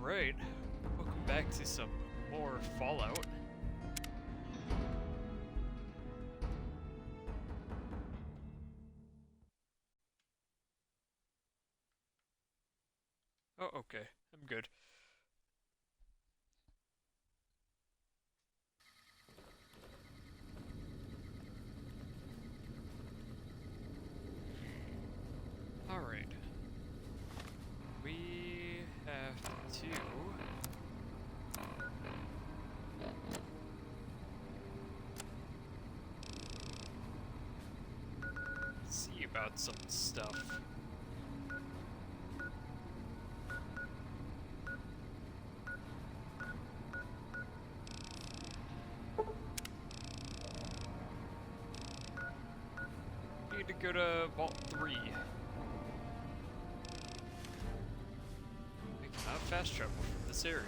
Alright, welcome back to some more Fallout. Oh, okay, I'm good. Alright. We have to... see about some stuff. Need to go to Vault 3. We cannot fast travel from this area.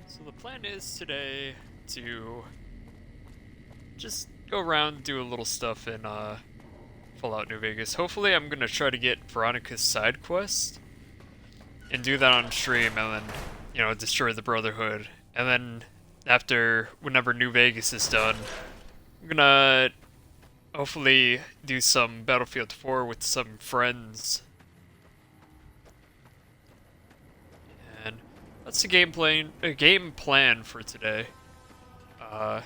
So the plan is today to just go around, do a little stuff in Fallout New Vegas. Hopefully I'm gonna try to get Veronica's side quest and do that on stream and then, destroy the Brotherhood. And then after, whenever New Vegas is done, I'm gonna hopefully do some Battlefield 4 with some friends. And that's the game plan for today. A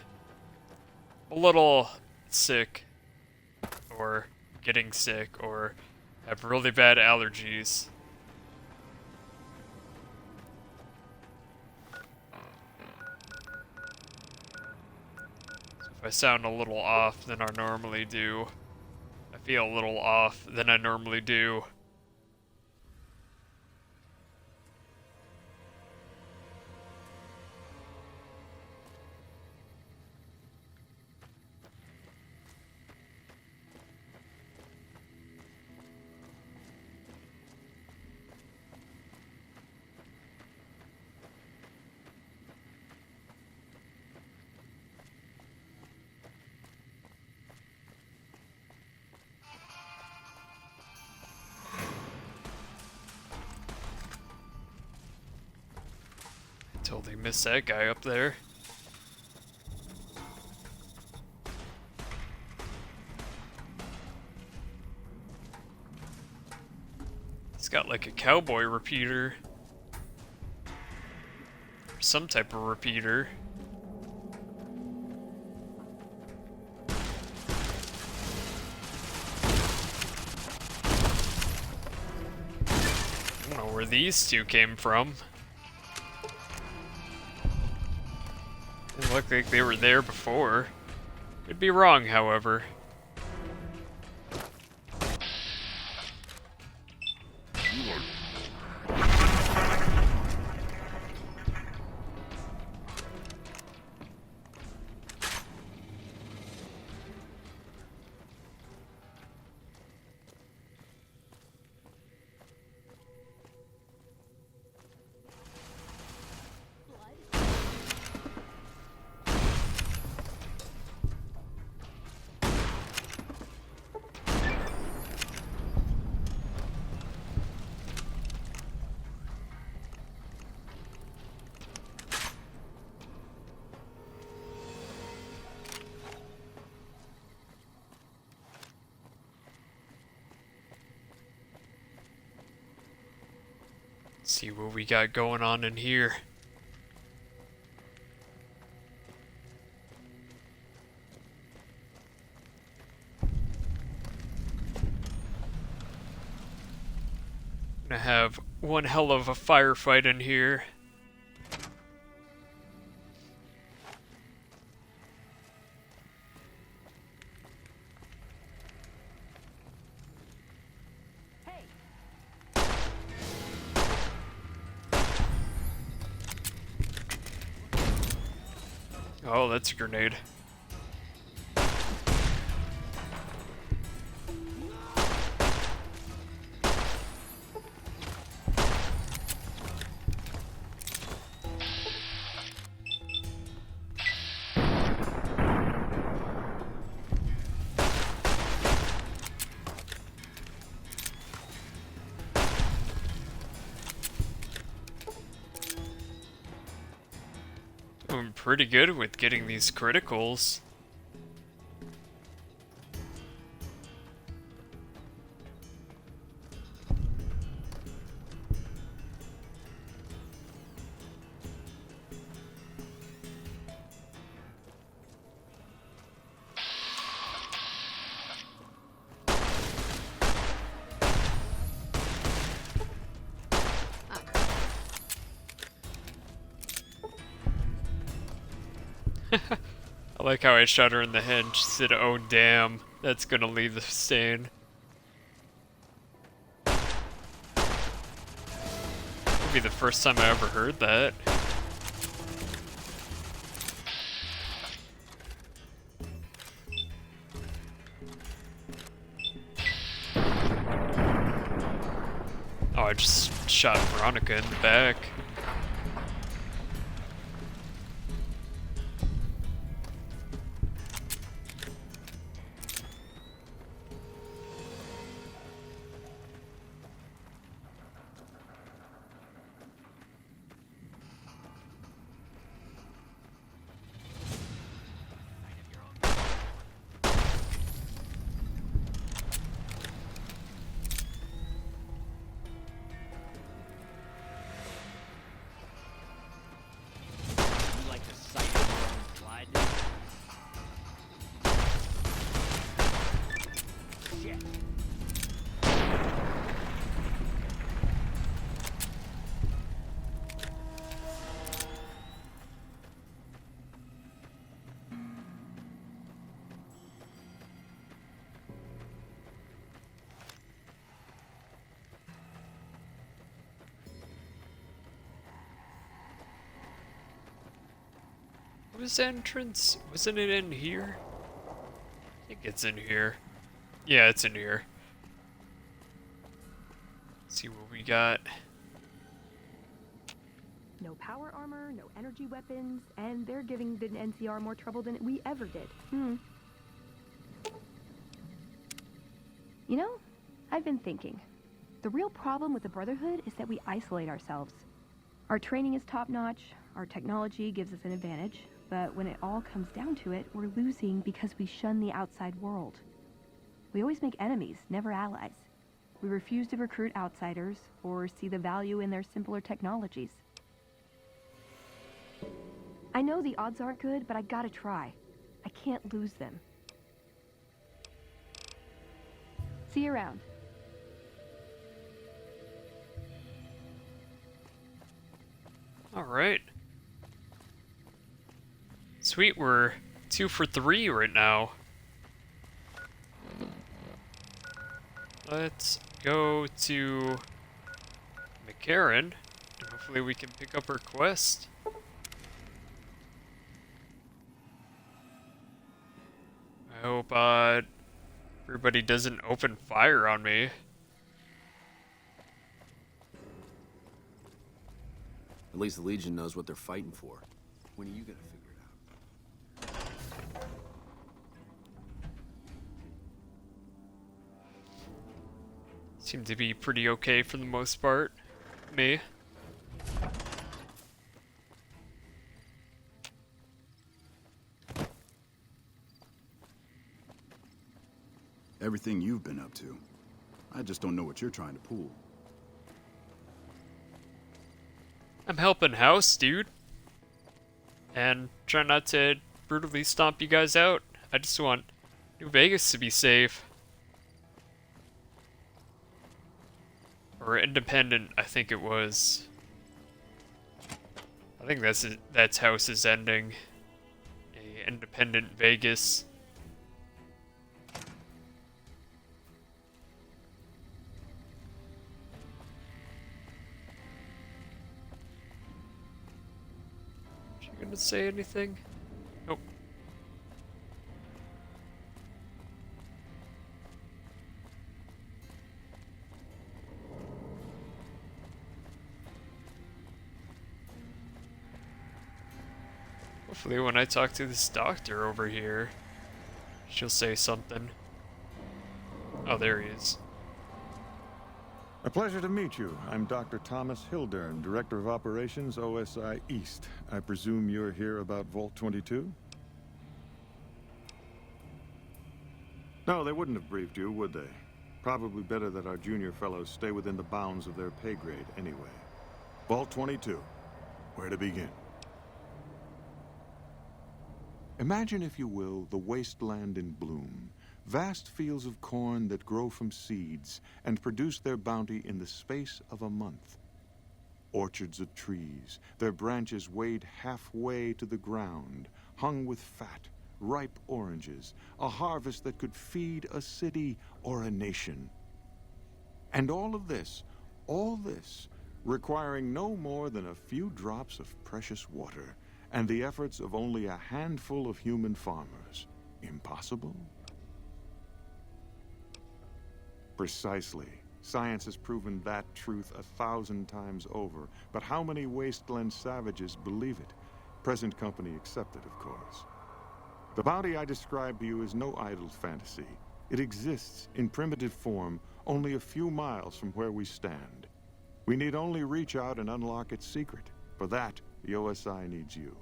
little sick, or getting sick, or have really bad allergies. So if I sound a little off than I normally do, I feel a little off than I normally do. Totally missed that guy up there. He's got like a cowboy repeater. Or some type of repeater. I don't know where these two came from. It looked like they were there before. Could be wrong, however. See what we got going on in here. Gonna have one hell of a firefight in here. Oh, that's a grenade. I'm pretty good with getting these criticals. I like how I shot her in the head and she said, "Oh damn, that's gonna leave the stain." Would be the first time I ever heard that. Oh, I just shot Veronica in the back. You like the sight of your own slide? Shit. What was the entrance? Wasn't it in here? I think it's in here. Yeah, it's in here. Let's see what we got. No power armor, no energy weapons, and they're giving the NCR more trouble than we ever did. You know, I've been thinking. The real problem with the Brotherhood is that we isolate ourselves. Our training is top-notch, our technology gives us an advantage, but when it all comes down to it, we're losing because we shun the outside world. We always make enemies, never allies. We refuse to recruit outsiders or see the value in their simpler technologies. I know the odds aren't good, but I gotta try. I can't lose them. See you around. Alright. Sweet, we're 2 for 3 right now. Let's go to McCarran, and hopefully we can pick up her quest. I hope everybody doesn't open fire on me. At least the Legion knows what they're fighting for. When are you gonna figure it out? Seem to be pretty okay for the most part. Me. Everything you've been up to. I just don't know what you're trying to pull. I'm helping House, dude. And try not to brutally stomp you guys out. I just want New Vegas to be safe. Or Independent, I think it was. I think that's House's ending. A Independent Vegas. You gonna say anything? Hopefully when I talk to this doctor over here, she'll say something. Oh, there he is. A pleasure to meet you. I'm Dr. Thomas Hildern, Director of Operations, OSI East. I presume you're here about Vault 22? No, they wouldn't have briefed you, would they? Probably better that our junior fellows stay within the bounds of their pay grade anyway. Vault 22. Where to begin? Imagine, if you will, the wasteland in bloom. Vast fields of corn that grow from seeds and produce their bounty in the space of a month. Orchards of trees, their branches weighed halfway to the ground, hung with fat, ripe oranges, a harvest that could feed a city or a nation. And all this, requiring no more than a few drops of precious water and the efforts of only a handful of human farmers. Impossible? Precisely. Science has proven that truth 1,000 times over. But how many wasteland savages believe it? Present company accepted, of course. The bounty I describe to you is no idle fantasy. It exists in primitive form only a few miles from where we stand. We need only reach out and unlock its secret. For that, the OSI needs you.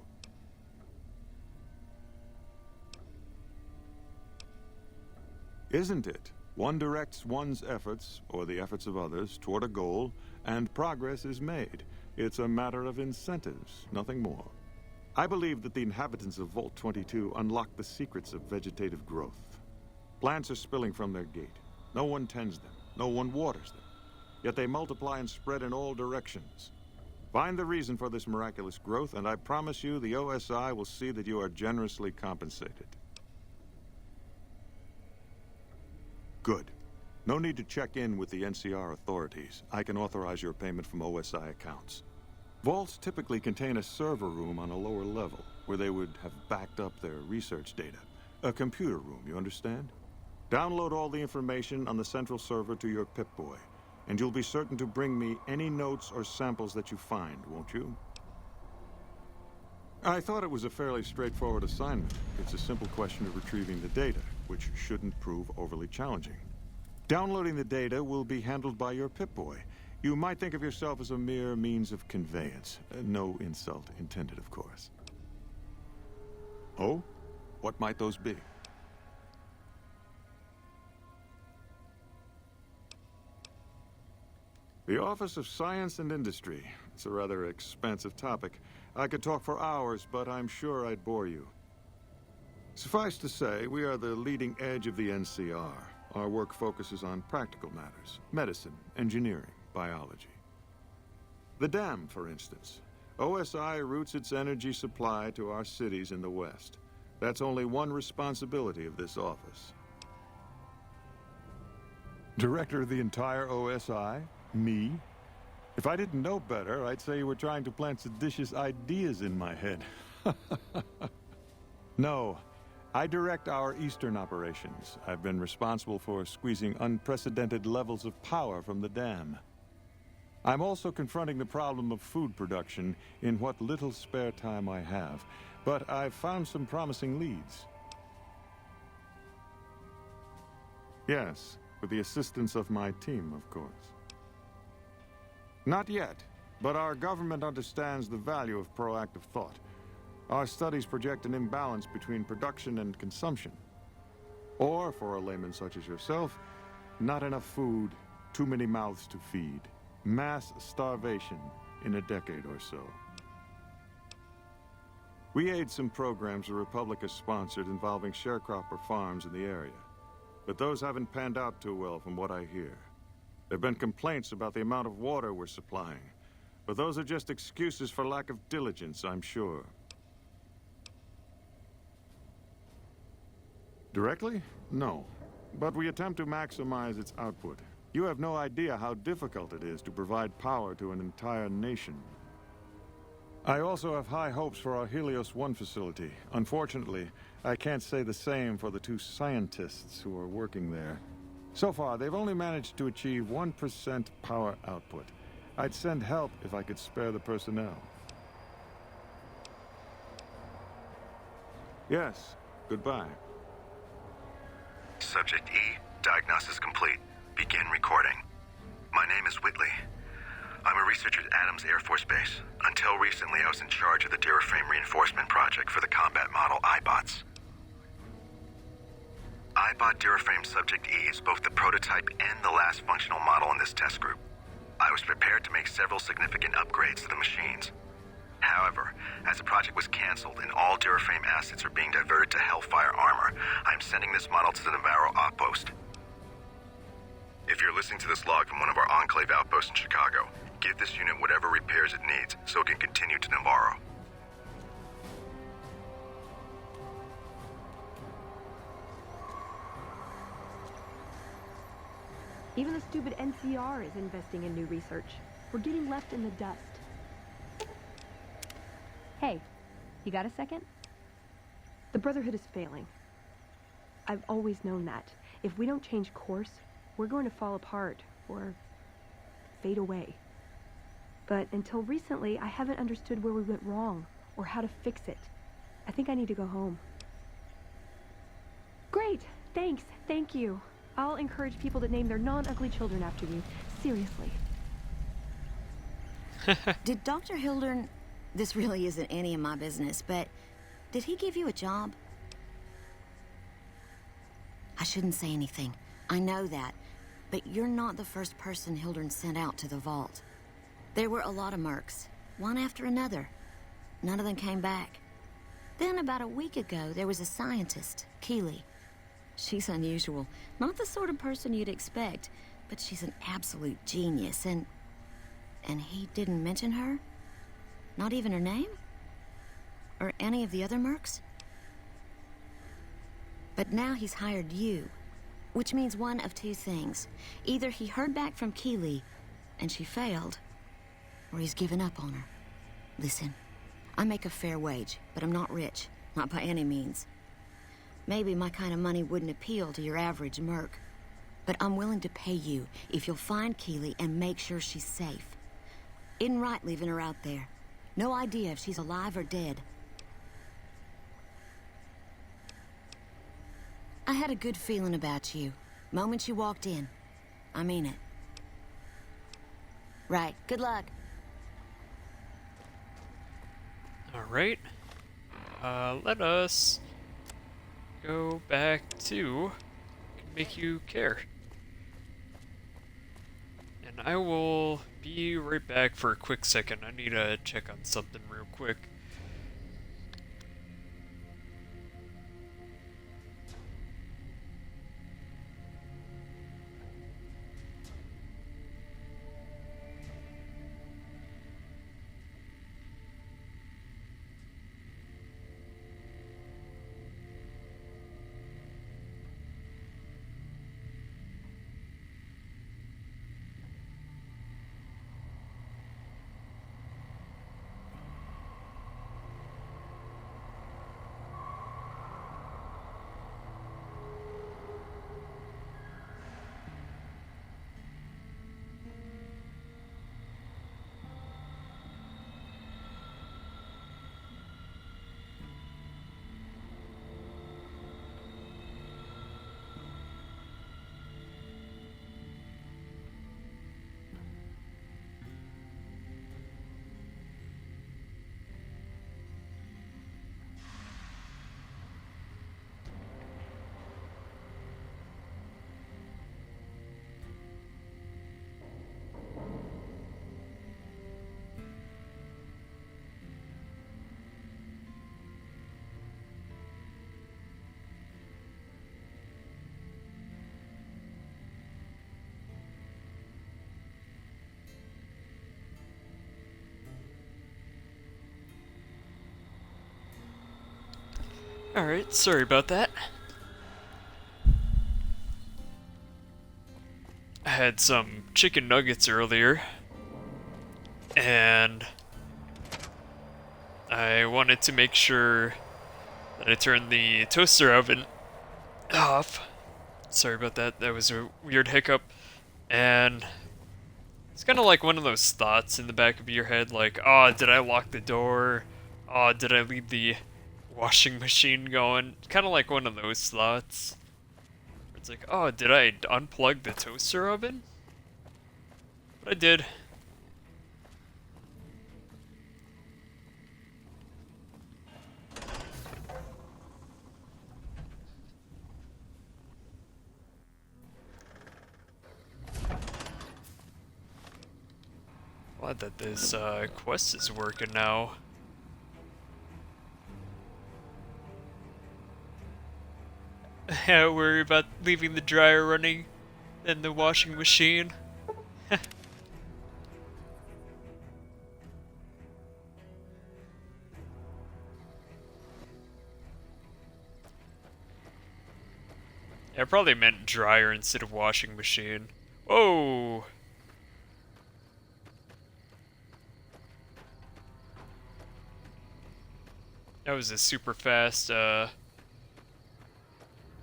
Isn't it? One directs one's efforts, or the efforts of others, toward a goal, and progress is made. It's a matter of incentives, nothing more. I believe that the inhabitants of Vault 22 unlock the secrets of vegetative growth. Plants are spilling from their gate. No one tends them. No one waters them. Yet they multiply and spread in all directions. Find the reason for this miraculous growth, and I promise you the OSI will see that you are generously compensated. Good. No need to check in with the NCR authorities. I can authorize your payment from OSI accounts. Vaults typically contain a server room on a lower level, where they would have backed up their research data. A computer room, you understand? Download all the information on the central server to your Pip-Boy, and you'll be certain to bring me any notes or samples that you find, won't you? I thought it was a fairly straightforward assignment. It's a simple question of retrieving the data, which shouldn't prove overly challenging. Downloading the data will be handled by your Pip-Boy. You might think of yourself as a mere means of conveyance. No insult intended, of course. Oh? What might those be? The Office of Science and Industry. It's a rather expansive topic. I could talk for hours, but I'm sure I'd bore you. Suffice to say, we are the leading edge of the NCR. Our work focuses on practical matters: medicine, engineering, biology. The dam, for instance. OSI routes its energy supply to our cities in the West. That's only one responsibility of this office. Director of the entire OSI? Me? If I didn't know better, I'd say you were trying to plant seditious ideas in my head. No. I direct our eastern operations. I've been responsible for squeezing unprecedented levels of power from the dam. I'm also confronting the problem of food production in what little spare time I have, but I've found some promising leads. Yes, with the assistance of my team, of course. Not yet, but our government understands the value of proactive thought. Our studies project an imbalance between production and consumption. Or, for a layman such as yourself, not enough food, too many mouths to feed. Mass starvation in a decade or so. We aid some programs the Republic has sponsored involving sharecropper farms in the area. But those haven't panned out too well from what I hear. There have been complaints about the amount of water we're supplying. But those are just excuses for lack of diligence, I'm sure. Directly? No. But we attempt to maximize its output. You have no idea how difficult it is to provide power to an entire nation. I also have high hopes for our Helios 1 facility. Unfortunately, I can't say the same for the 2 scientists who are working there. So far, they've only managed to achieve 1% power output. I'd send help if I could spare the personnel. Yes, goodbye. Subject E, diagnosis complete. Begin recording. My name is Whitley. I'm a researcher at Adams Air Force Base. Until recently, I was in charge of the Duraframe Reinforcement Project for the combat model iBots. iBot Duraframe Subject E is both the prototype and the last functional model in this test group. I was prepared to make several significant upgrades to the machines. However, as the project was canceled and all Duraframe assets are being diverted to Hellfire armor, I'm sending this model to the Navarro outpost. If you're listening to this log from one of our Enclave outposts in Chicago, give this unit whatever repairs it needs so it can continue to Navarro. Even the stupid NCR is investing in new research. We're getting left in the dust. Hey, you got a second? The Brotherhood is failing. I've always known that. If we don't change course, we're going to fall apart, or fade away. But until recently, I haven't understood where we went wrong, or how to fix it. I think I need to go home. Great, thanks, thank you. I'll encourage people to name their non-ugly children after you. Seriously. Did Dr. Hildern... This really isn't any of my business, but did he give you a job? I shouldn't say anything. I know that. But you're not the first person Hildern sent out to the vault. There were a lot of mercs, one after another. None of them came back. Then about a week ago, there was a scientist, Keeley. She's unusual. Not the sort of person you'd expect, but she's an absolute genius, and he didn't mention her? Not even her name? Or any of the other mercs? But now he's hired you, which means one of two things. Either he heard back from Keeley, and she failed, or he's given up on her. Listen, I make a fair wage, but I'm not rich, not by any means. Maybe my kind of money wouldn't appeal to your average merc, but I'm willing to pay you if you'll find Keeley and make sure she's safe. Isn't right leaving her out there. No idea if she's alive or dead. I had a good feeling about you. Moment you walked in. I mean it. Right. Good luck. Alright. Let us go back to Make You Care. And I will be right back for a quick second. I need to check on something real quick. Alright, sorry about that. I had some chicken nuggets earlier, and I wanted to make sure that I turned the toaster oven off. Sorry about that, that was a weird hiccup. And it's kind of like one of those thoughts in the back of your head, like, oh, did I lock the door? Oh, did I leave the washing machine going. Kind of like one of those slots. It's like, oh, did I unplug the toaster oven? But I did. Glad that this quest is working now. Worry about leaving the dryer running and the washing machine. Yeah, I probably meant dryer instead of washing machine. Whoa! That was a super fast,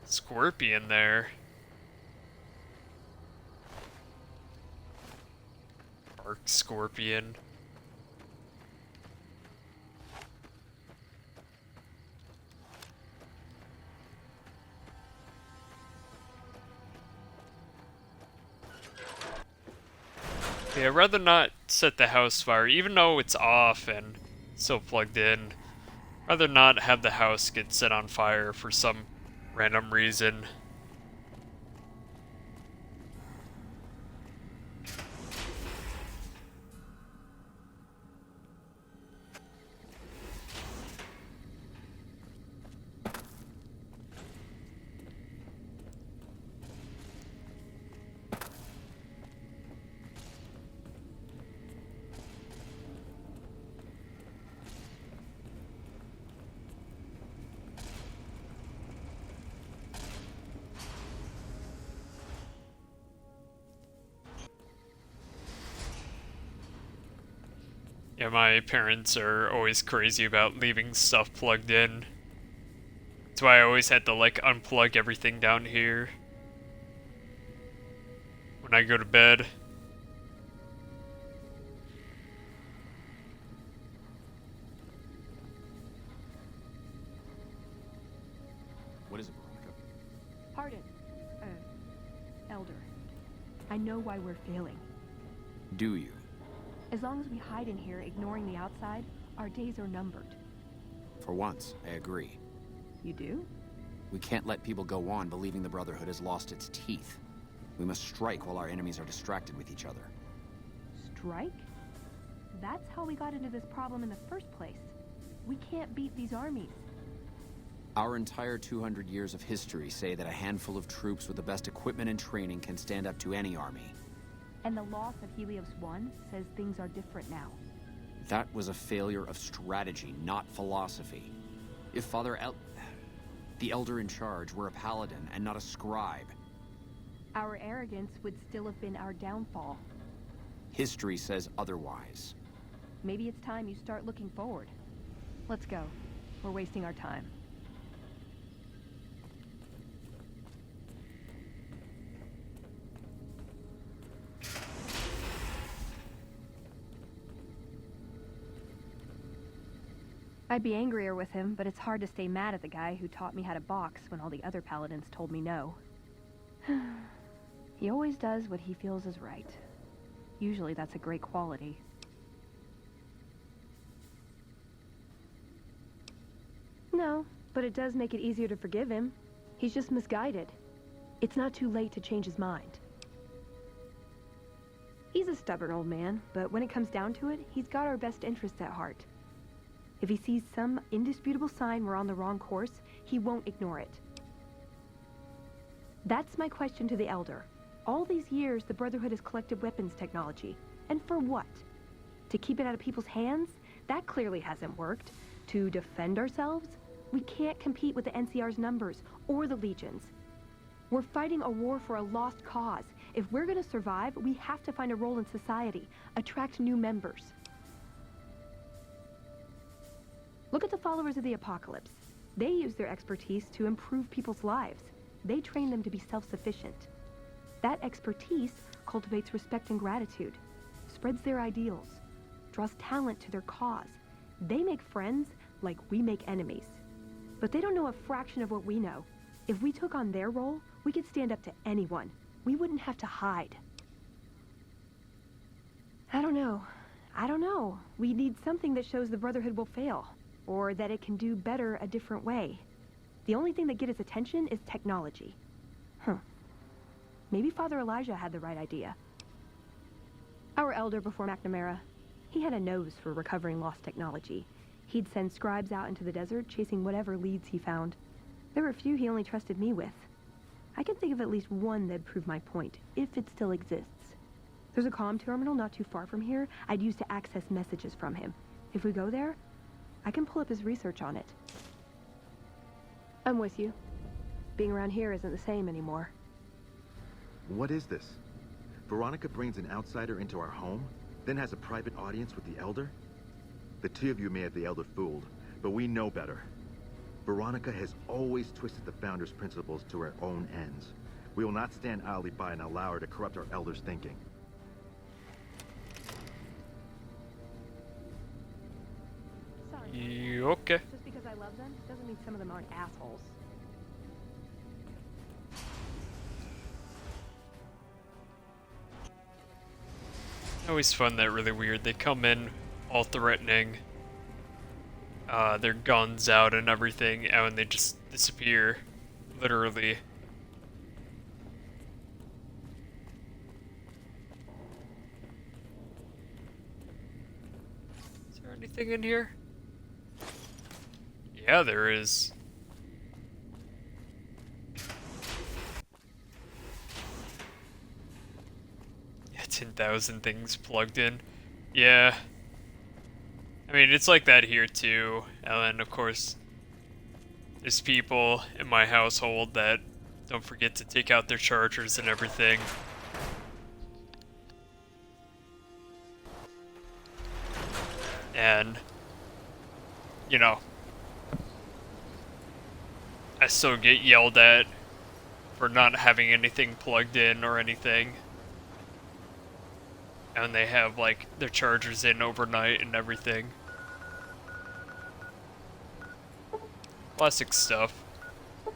scorpion there. Arc scorpion. Yeah, I'd rather not set the house fire, even though it's off and still plugged in. Rather not have the house get set on fire for some random reason. Yeah, my parents are always crazy about leaving stuff plugged in. That's why I always had to, like, unplug everything down here when I go to bed. What is it, Veronica? Pardon. Elder. I know why we're failing. Do you? As long as we hide in here, ignoring the outside, our days are numbered. For once, I agree. You do? We can't let people go on believing the Brotherhood has lost its teeth. We must strike while our enemies are distracted with each other. Strike? That's how we got into this problem in the first place. We can't beat these armies. Our entire 200 years of history say that a handful of troops with the best equipment and training can stand up to any army. And the loss of Helios 1 says things are different now. That was a failure of strategy, not philosophy. If the Elder in charge were a paladin and not a scribe, Our arrogance would still have been our downfall. history says otherwise. Maybe it's time you start looking forward. Let's go. We're wasting our time. I'd be angrier with him, but it's hard to stay mad at the guy who taught me how to box when all the other paladins told me no. He always does what he feels is right. Usually that's a great quality. No, but it does make it easier to forgive him. He's just misguided. It's not too late to change his mind. He's a stubborn old man, but when it comes down to it, he's got our best interests at heart. If he sees some indisputable sign we're on the wrong course, he won't ignore it. That's my question to the Elder. All these years, the Brotherhood has collected weapons technology. And for what? To keep it out of people's hands? That clearly hasn't worked. To defend ourselves? We can't compete with the NCR's numbers, or the Legions. We're fighting a war for a lost cause. If we're gonna survive, we have to find a role in society, attract new members. Look at the followers of the Apocalypse. They use their expertise to improve people's lives. They train them to be self-sufficient. That expertise cultivates respect and gratitude, spreads their ideals, draws talent to their cause. They make friends like we make enemies. But they don't know a fraction of what we know. If we took on their role, we could stand up to anyone. We wouldn't have to hide. I don't know. We need something that shows the Brotherhood will fail, or that it can do better a different way. The only thing that gets its attention is technology. Maybe Father Elijah had the right idea. Our elder before McNamara, he had a nose for recovering lost technology. He'd send scribes out into the desert chasing whatever leads he found. There were a few he only trusted me with. I can think of at least one that'd prove my point, if it still exists. There's a comm terminal not too far from here I'd use to access messages from him. If we go there, I can pull up his research on it. I'm with you. Being around here isn't the same anymore. What is this? Veronica brings an outsider into our home, then has a private audience with the Elder? The two of you may have the Elder fooled, but we know better. Veronica has always twisted the Founder's principles to her own ends. We will not stand idly by and allow her to corrupt our Elder's thinking. Sorry. Okay. Just because I love them doesn't mean some of them aren't assholes. Always find that really weird. They come in all threatening, their guns out and everything, and they just disappear, literally. Is there anything in here? Yeah, there is. Yeah, 10,000 things plugged in. Yeah. I mean, it's like that here too. And then, of course, there's people in my household that don't forget to take out their chargers and everything. And, you know, I still get yelled at for not having anything plugged in or anything. And they have, like, their chargers in overnight and everything. Classic stuff. I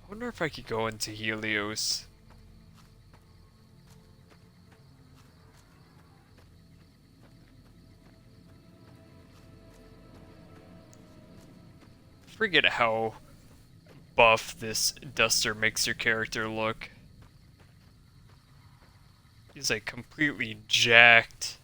wonder if I could go into Helios. Forget how buff this duster makes your character look. He's like completely jacked.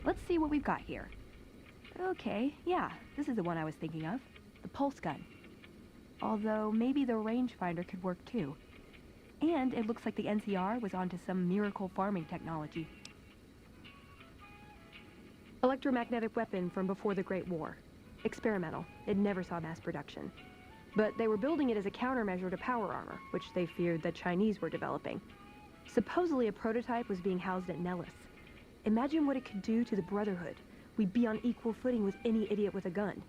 Let's see what we've got here. Okay, yeah, this is the one I was thinking of. The pulse gun. Although, maybe the rangefinder could work too. And it looks like the NCR was onto some miracle farming technology. Electromagnetic weapon from before the Great War. Experimental. It never saw mass production. But they were building it as a countermeasure to power armor, which they feared the Chinese were developing. Supposedly a prototype was being housed at Nellis. Imagine what it could do to the Brotherhood. We'd be on equal footing with any idiot with a gun.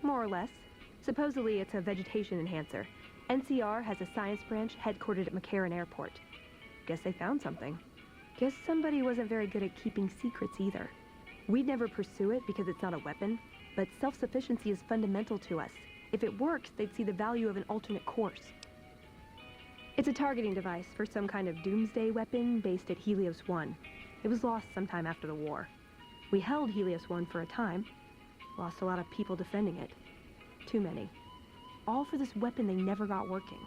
More or less. Supposedly it's a vegetation enhancer. NCR has a science branch headquartered at McCarran Airport. Guess they found something. Guess somebody wasn't very good at keeping secrets either. We'd never pursue it because it's not a weapon, but self-sufficiency is fundamental to us. If it works, they'd see the value of an alternate course. It's a targeting device for some kind of doomsday weapon based at Helios 1. It was lost sometime after the war. We held Helios 1 for a time. Lost a lot of people defending it. Too many. All for this weapon they never got working.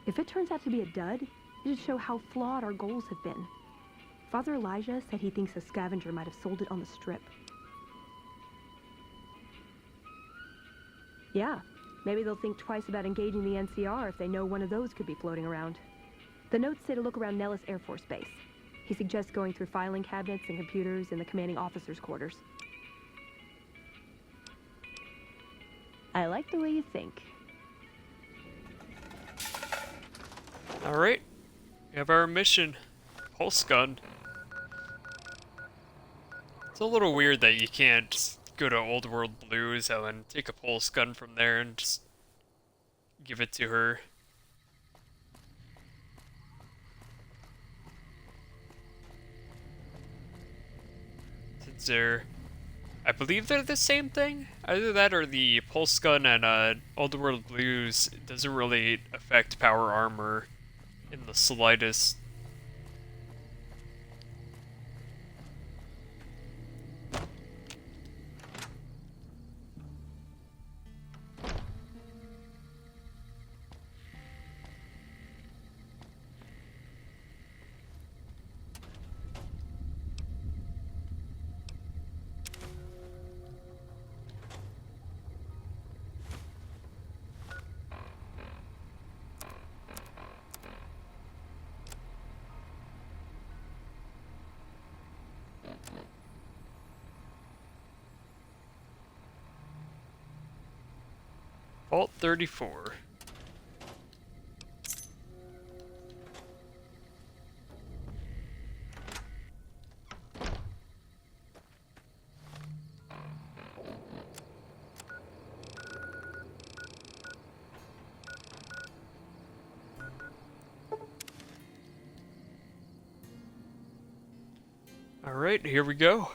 If it turns out to be a dud, it'd show how flawed our goals have been. Father Elijah said he thinks a scavenger might have sold it on the strip. Yeah, maybe they'll think twice about engaging the NCR if they know one of those could be floating around. The notes say to look around Nellis Air Force Base. He suggests going through filing cabinets and computers in the commanding officer's quarters. I like the way you think. Alright. We have our mission. Pulse gun. It's a little weird that you can't just go to Old World Blues and then take a pulse gun from there and just give it to her. Since I believe they're the same thing. Either that or the pulse gun and Old World Blues doesn't really affect power armor in the slightest. Vault 34. All right, here we go.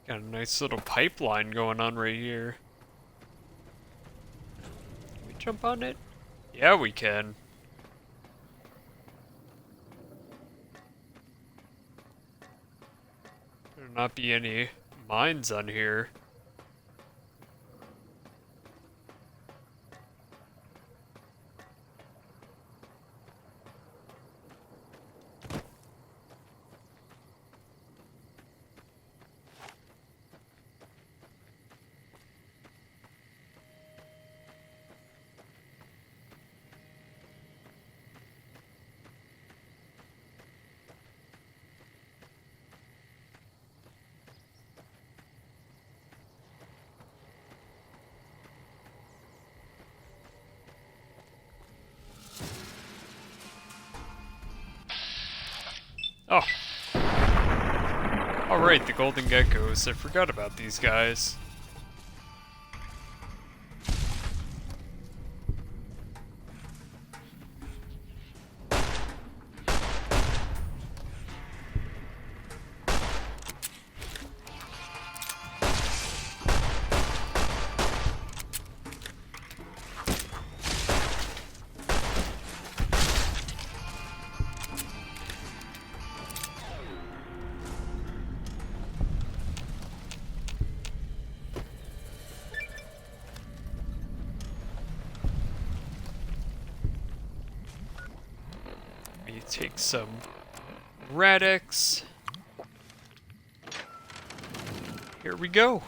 Got a nice little pipeline going on right here. Can we jump on it? Yeah, we can. There'll not be any mines on here. Oh. Alright, the golden geckos. I forgot about these guys. Take some Radix. Here we go.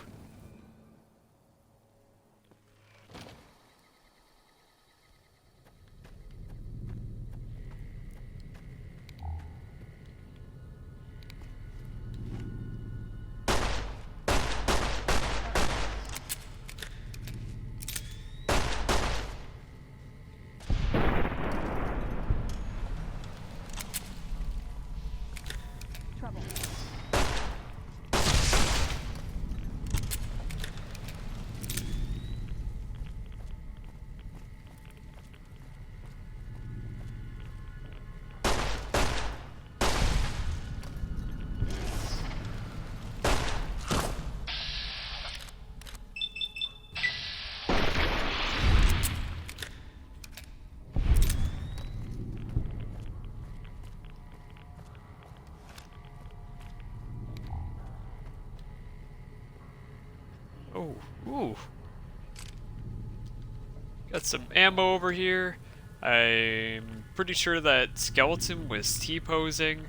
Got some ammo over here. I'm pretty sure that skeleton was T-posing.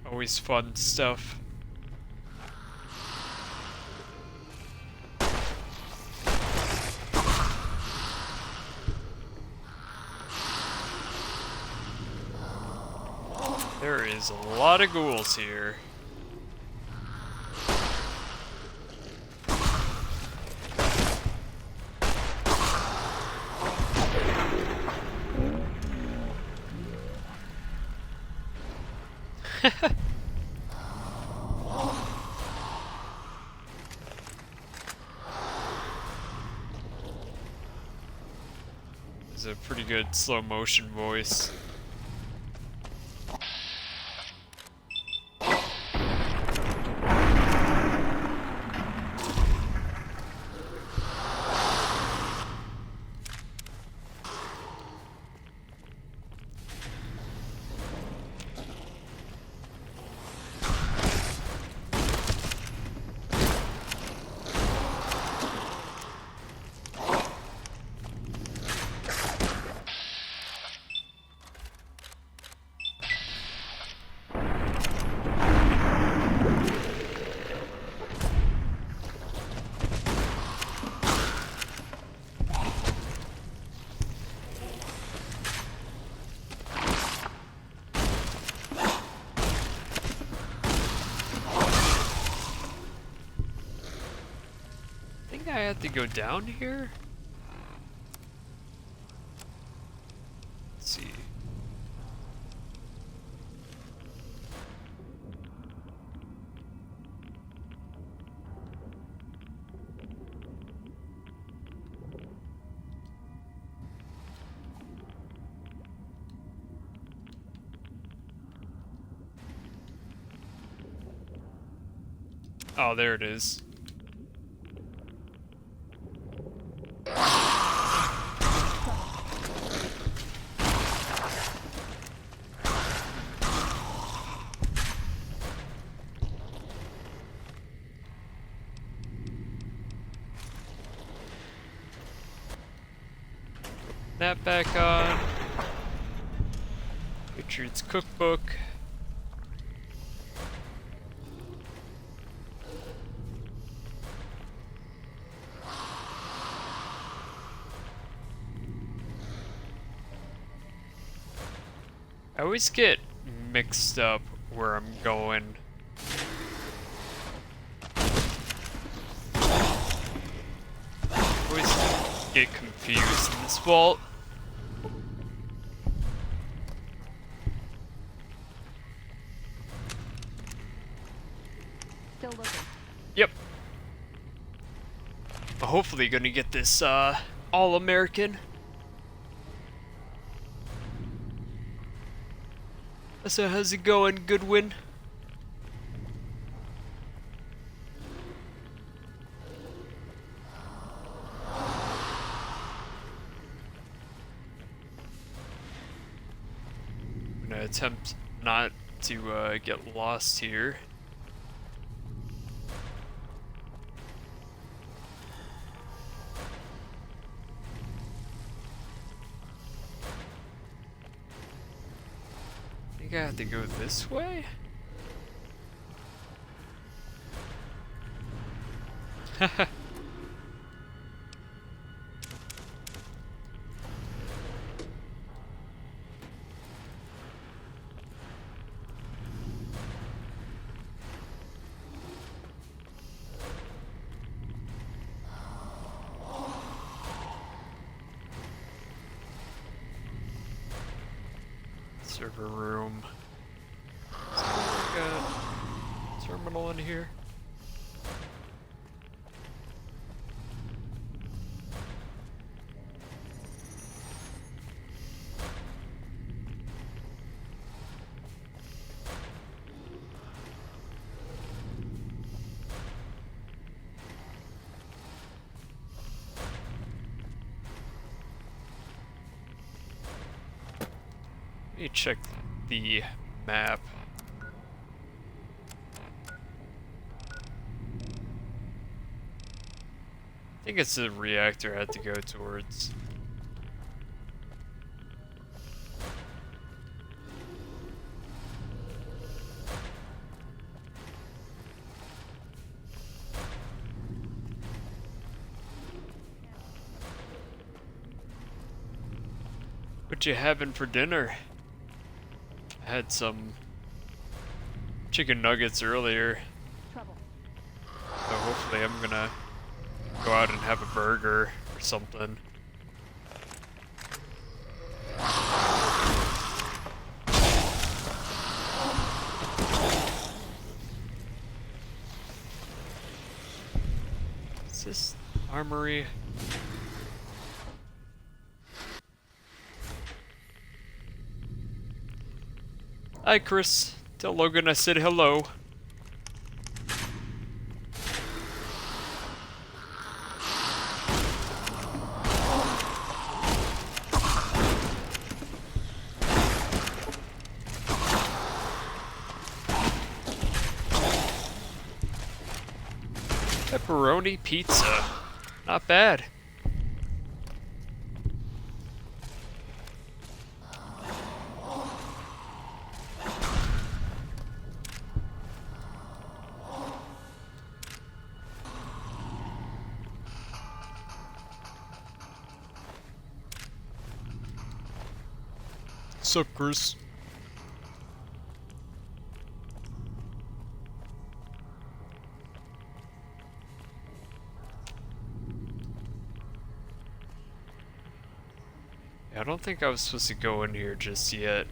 Always fun stuff. There is a lot of ghouls here. It's a pretty good slow motion voice. I have to go down here? Let's see. Oh, there it is. That back on. Richard's cookbook. I always get mixed up where I'm going. Always get confused in this vault. Still looking. Yep. Hopefully gonna get this All-American. So how's it going, Goodwin? I'm gonna attempt not to get lost here. I think I have to go this way? Haha. Server room. Is there like a terminal in here? Let me check the map. I think it's the reactor I had to go towards. What you having for dinner? I had some chicken nuggets earlier. Trouble. So hopefully I'm gonna go out and have a burger or something. Is this armory? Hi, Chris. Tell Logan I said hello. Pepperoni pizza. Not bad. Suckers. I don't think I was supposed to go in here just yet.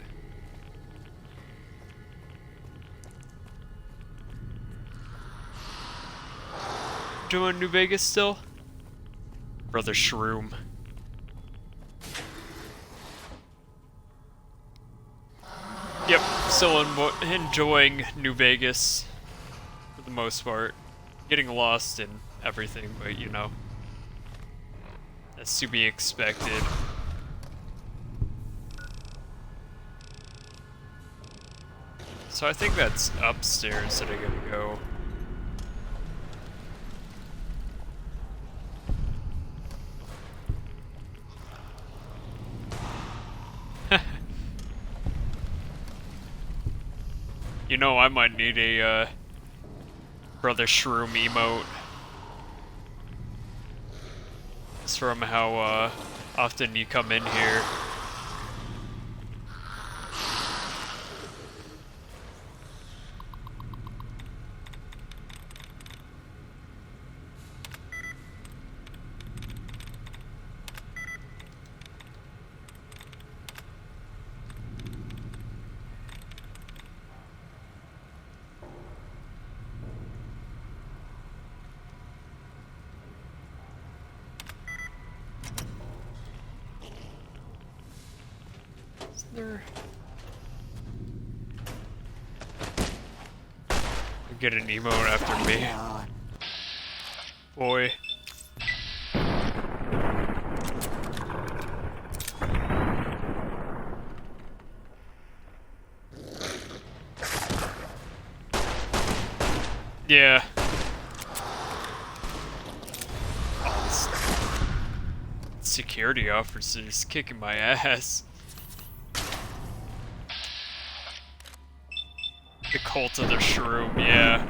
Doing New Vegas still? Brother Shroom. Yep, still enjoying New Vegas for the most part. Getting lost in everything, but you know, that's to be expected. So I think that's upstairs that I gotta go. You know, I might need a Brother Shroom emote. Just from how often you come in here. Get an emote after me. Boy. Yeah. Oh, this security officer's kicking my ass. The Cult of the Shroom, yeah.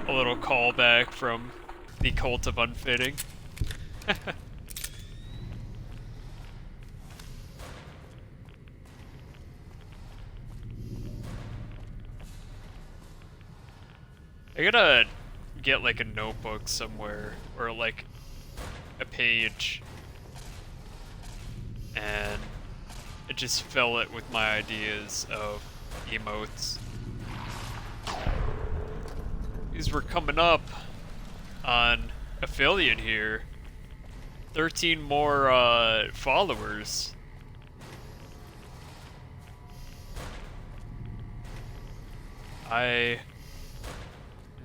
A little callback from the Cult of Unfitting. I gotta get like a notebook somewhere, or like a page, and I just fill it with my ideas of emotes. These were coming up on affiliate here. 13 more followers. I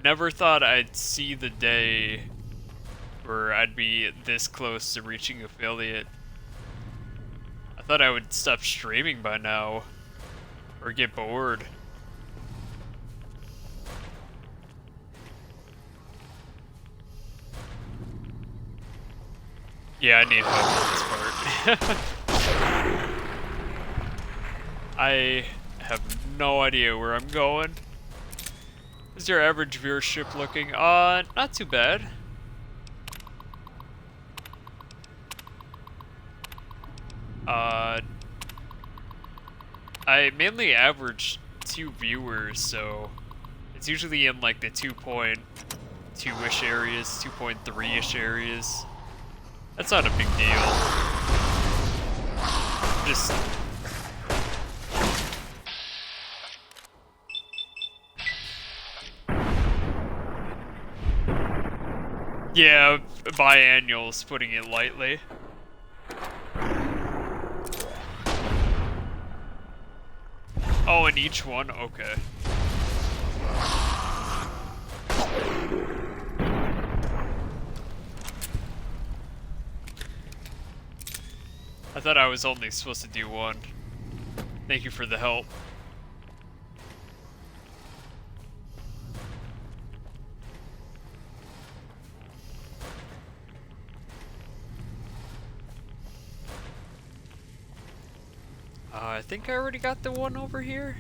never thought I'd see the day where I'd be this close to reaching affiliate. I thought I would stop streaming by now, or get bored. Yeah, I need help on this part. I have no idea where I'm going. Is your average viewership looking? Not too bad. I mainly average 2 viewers, so it's usually in like the 2.2-ish areas, 2.3-ish areas. That's not a big deal. Just... yeah, biannuals, putting it lightly. Oh, in each one? Okay. I thought I was only supposed to do 1. Thank you for the help. I think I already got the one over here.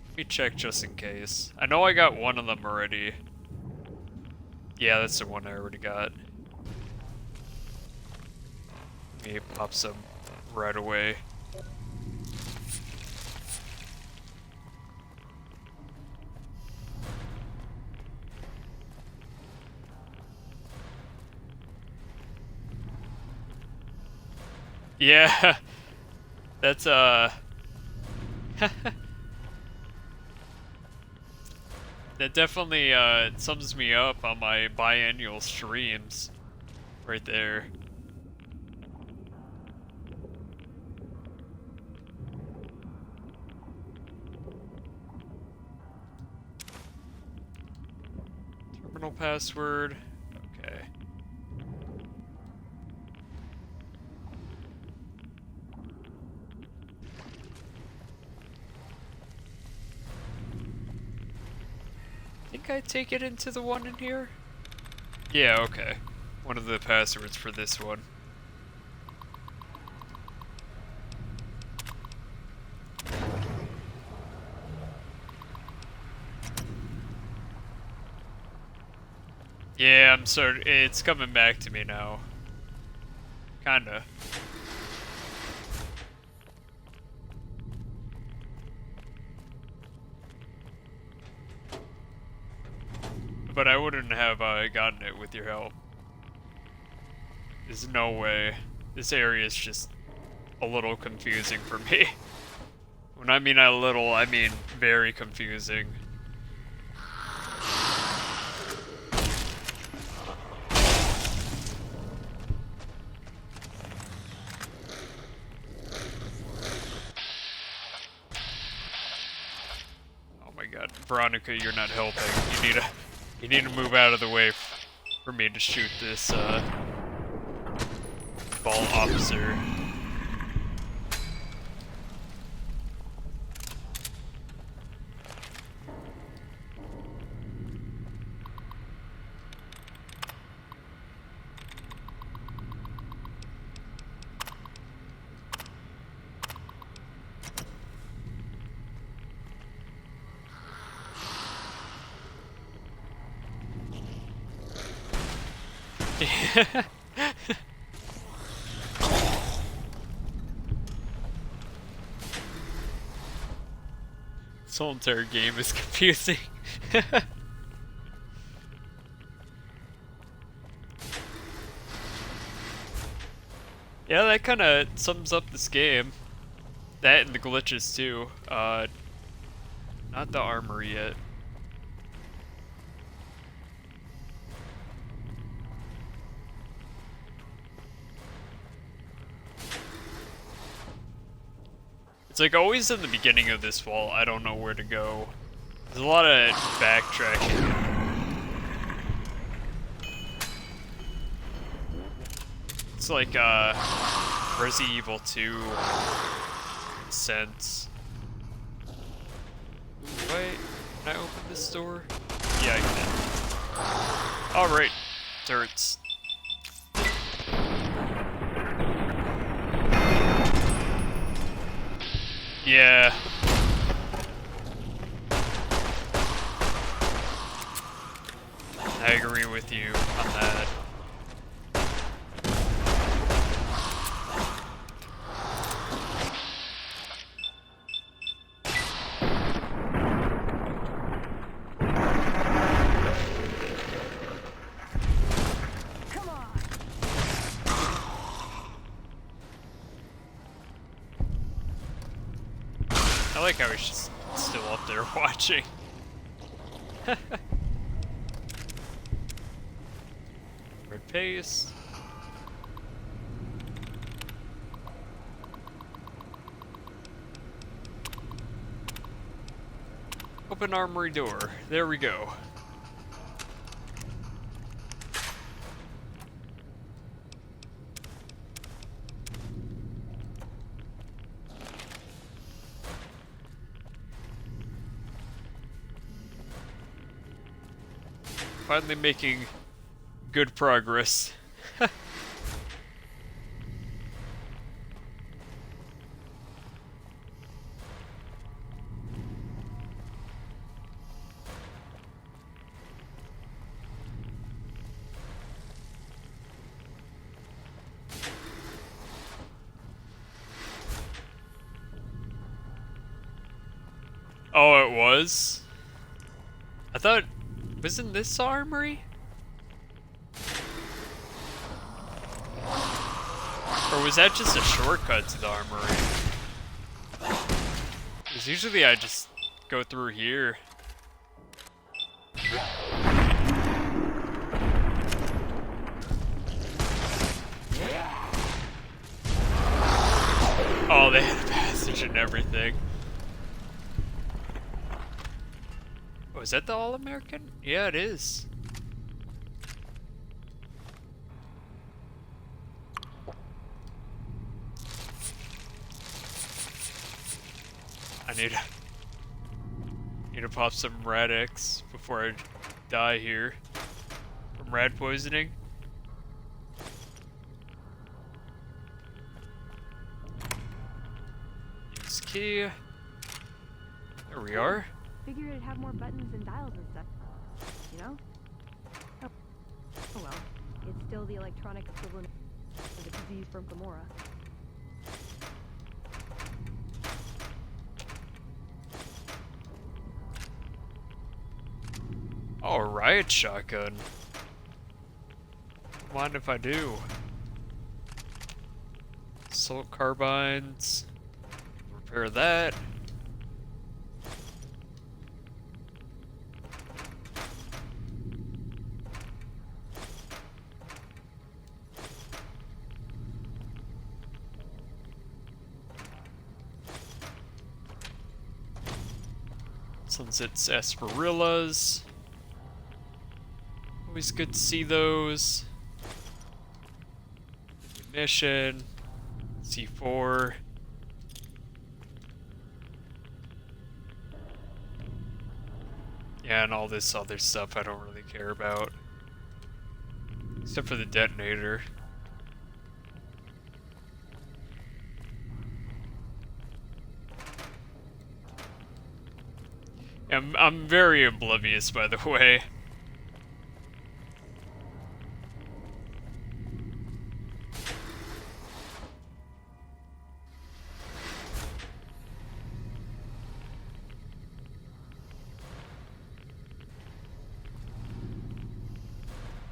Let me check just in case. I know I got one of them already. Yeah, that's the one I already got. Let me pop some right away. Yeah, that's that definitely sums me up on my biannual streams, right there. Terminal password, okay. I take it into the one in here? Yeah, okay. One of the passwords for this one. Yeah, I'm sorry. It's coming back to me now. Kinda. But I wouldn't have gotten it with your help. There's no way. This area is just a little confusing for me. When I mean a little, I mean very confusing. Oh my god, Veronica, you're not helping. You need to move out of the way for me to shoot this ball officer. This whole entire game is confusing. Yeah, that kind of sums up this game. That and the glitches too. Not the armory yet. It's like always in the beginning of this wall, I don't know where to go. There's a lot of backtracking. It's like Resident Evil 2 in a sense. Wait, can I open this door? Yeah, I can. Alright, turrets. Yeah. I agree with you on that. I like how he's just still up there watching. Red paste. Open armory door. There we go. Finally making good progress. Oh, it was? I thought... wasn't this armory? Or was that just a shortcut to the armory? Because usually I just go through here. Oh, they had a passage and everything. Oh, is that the All-American? Yeah, it is. I need to pop some Rad-X before I die here from rad poisoning. Use key. There we are. Figured it'd have more buttons and dials and stuff, you know? Oh well, it's still the electronic equivalent of the disease from Gamora. Oh, riot shotgun. Mind if I do? Assault carbines. Repair that. Sunset's Asperillas. Always good to see those. Mission. C4. Yeah, and all this other stuff I don't really care about. Except for the detonator. I'm very oblivious, by the way.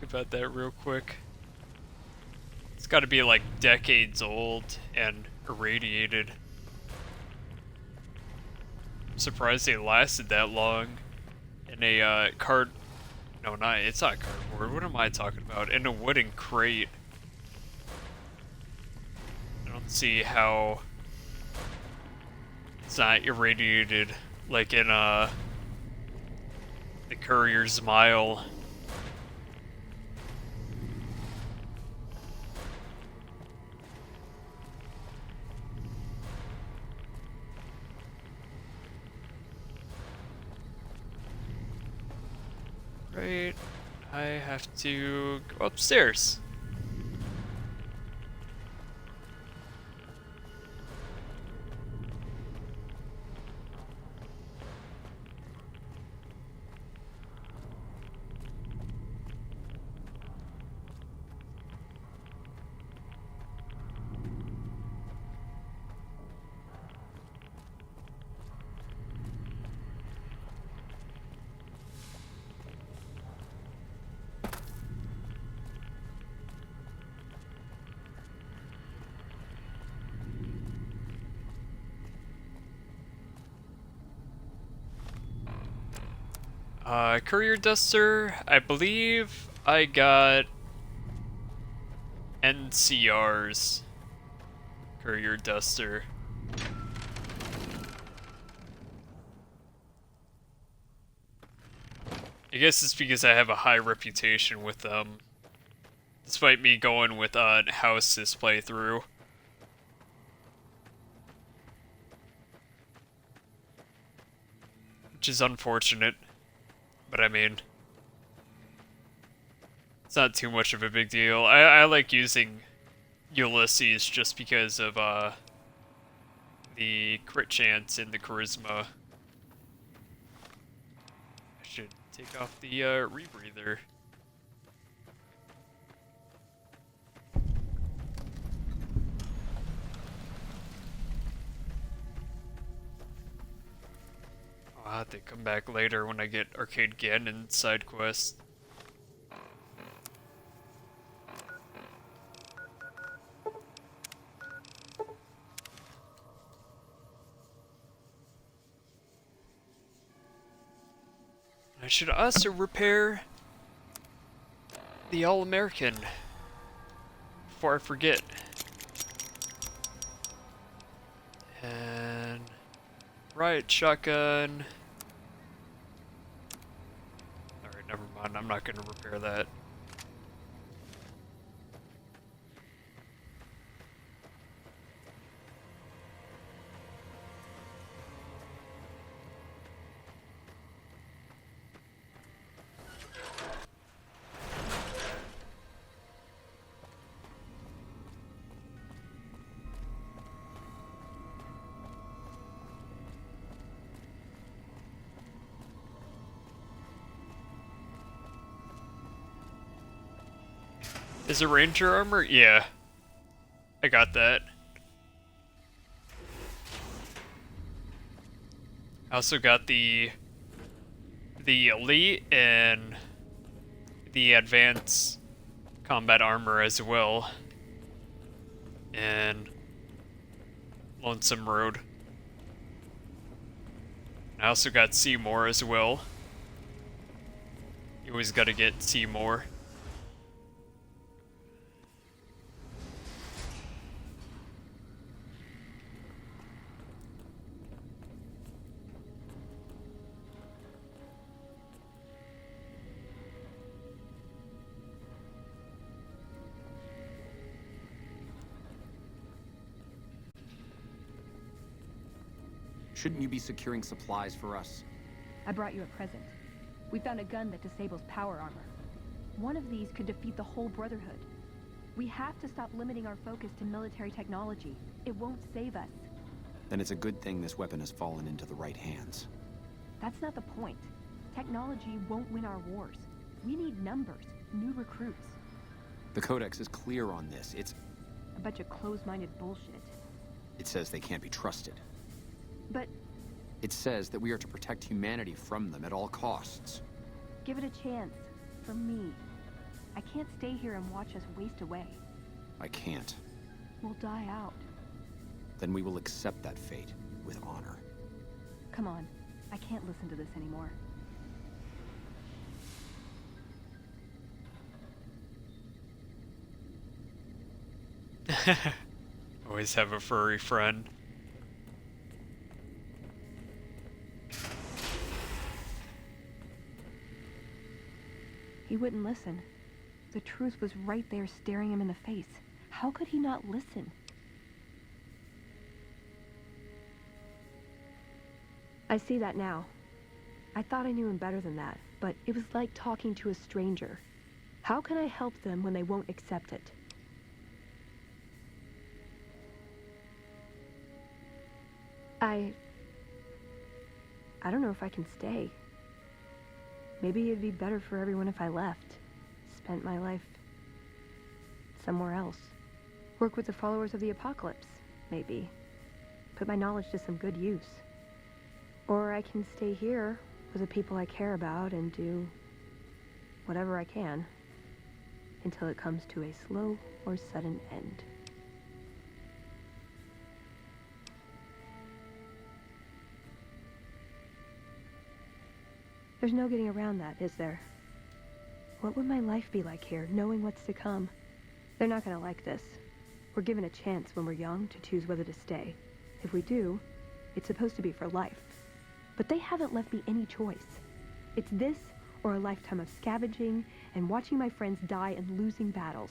About that real quick. It's got to be like decades old and irradiated. I'm surprised they lasted that long in a card. No, not. It's not cardboard. What am I talking about? In a wooden crate. I don't see how it's not irradiated like in the Courier's Mile. Right. I have to go upstairs. Courier Duster, I believe I got NCR's Courier Duster. I guess it's because I have a high reputation with them, despite me going with House this playthrough. Which is unfortunate. But I mean, it's not too much of a big deal. I like using Ulysses just because of the crit chance and the charisma. I should take off the rebreather. I'll have to come back later when I get Arcade Ganon side quest. I should also repair the All-American before I forget. And riot shotgun. Alright, never mind. I'm not gonna repair that. Is it Ranger armor? Yeah. I got that. I also got the Elite and the Advanced Combat Armor as well. And Lonesome Road. I also got Seymour as well. You always gotta get Seymour. Shouldn't you be securing supplies for us? I brought you a present. We found a gun that disables power armor. One of these could defeat the whole Brotherhood. We have to stop limiting our focus to military technology. It won't save us. Then it's a good thing this weapon has fallen into the right hands. That's not the point. Technology won't win our wars. We need numbers, new recruits. The Codex is clear on this. It's... a bunch of closed-minded bullshit. It says they can't be trusted. But it says that we are to protect humanity from them at all costs. give it a chance. For me. I can't stay here and watch us waste away. I can't. We'll die out. Then we will accept that fate with honor. Come on. I can't listen to this anymore. Always have a furry friend. He wouldn't listen. The truth was right there staring him in the face. How could he not listen? I see that now. I thought I knew him better than that. but it was like talking to a stranger. How can I help them when they won't accept it? I don't know if I can stay. Maybe it'd be better for everyone if I left. Spent my life somewhere else. Work with the followers of the apocalypse, maybe. Put my knowledge to some good use. Or I can stay here with the people I care about and do whatever I can until it comes to a slow or sudden end. There's no getting around that, is there? What would my life be like here, knowing what's to come? They're not gonna like this. We're given a chance when we're young to choose whether to stay. If we do, it's supposed to be for life. But they haven't left me any choice. It's this or a lifetime of scavenging and watching my friends die and losing battles.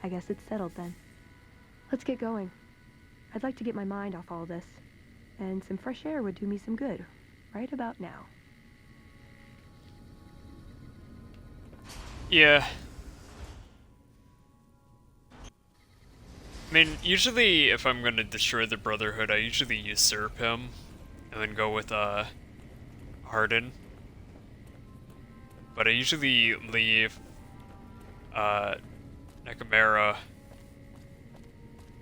I guess it's settled then. Let's get going. I'd like to get my mind off all this, and some fresh air would do me some good, right about now. Yeah. I mean, usually if I'm gonna destroy the Brotherhood, I usually usurp him, and then go with, Hardin. But I usually leave, Nakamura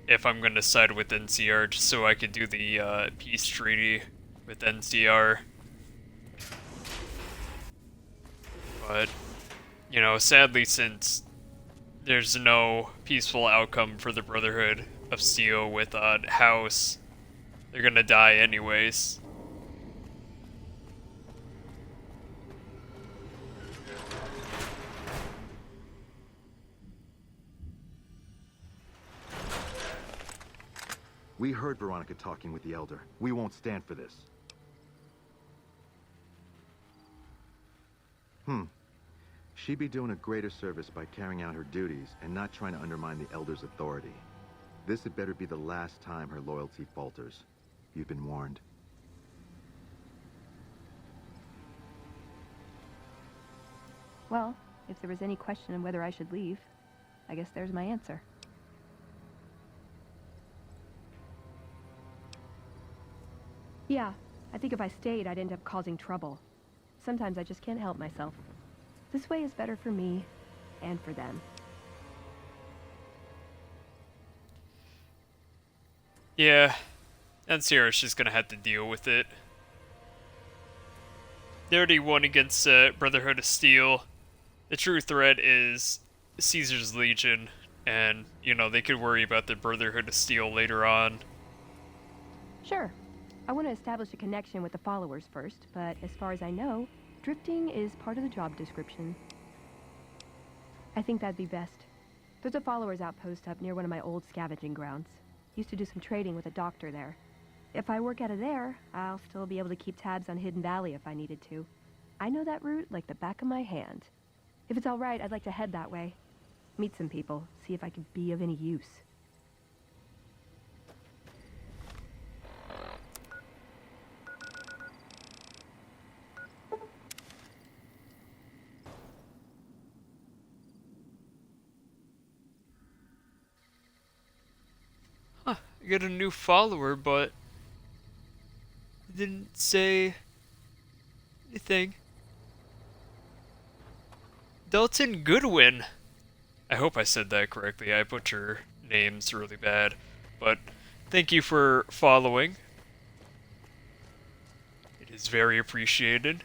if I'm gonna side with NCR, just so I could do the, peace treaty with NCR. But, you know, sadly, since there's no peaceful outcome for the Brotherhood of Steel with House, they're gonna die anyways. We heard Veronica talking with the Elder. We won't stand for this. She'd be doing a greater service by carrying out her duties and not trying to undermine the Elder's authority. This had better be the last time her loyalty falters. You've been warned. Well, if there was any question on whether I should leave, I guess there's my answer. Yeah, I think if I stayed, I'd end up causing trouble. Sometimes I just can't help myself. This way is better for me, and for them. Yeah, and Sierra's just gonna have to deal with it. They already won against Brotherhood of Steel. The true threat is Caesar's Legion, and, you know, they could worry about the Brotherhood of Steel later on. Sure. I want to establish a connection with the followers first, but as far as I know, drifting is part of the job description. I think that'd be best. There's a followers outpost up near one of my old scavenging grounds. Used to do some trading with a doctor there. If I work out of there, I'll still be able to keep tabs on Hidden Valley if I needed to. I know that route like the back of my hand. If it's all right, I'd like to head that way. Meet some people, see if I could be of any use. Huh, I got a new follower, but it didn't say anything. Dalton Goodwin. I hope I said that correctly. I butcher names really bad. But thank you for following. It is very appreciated.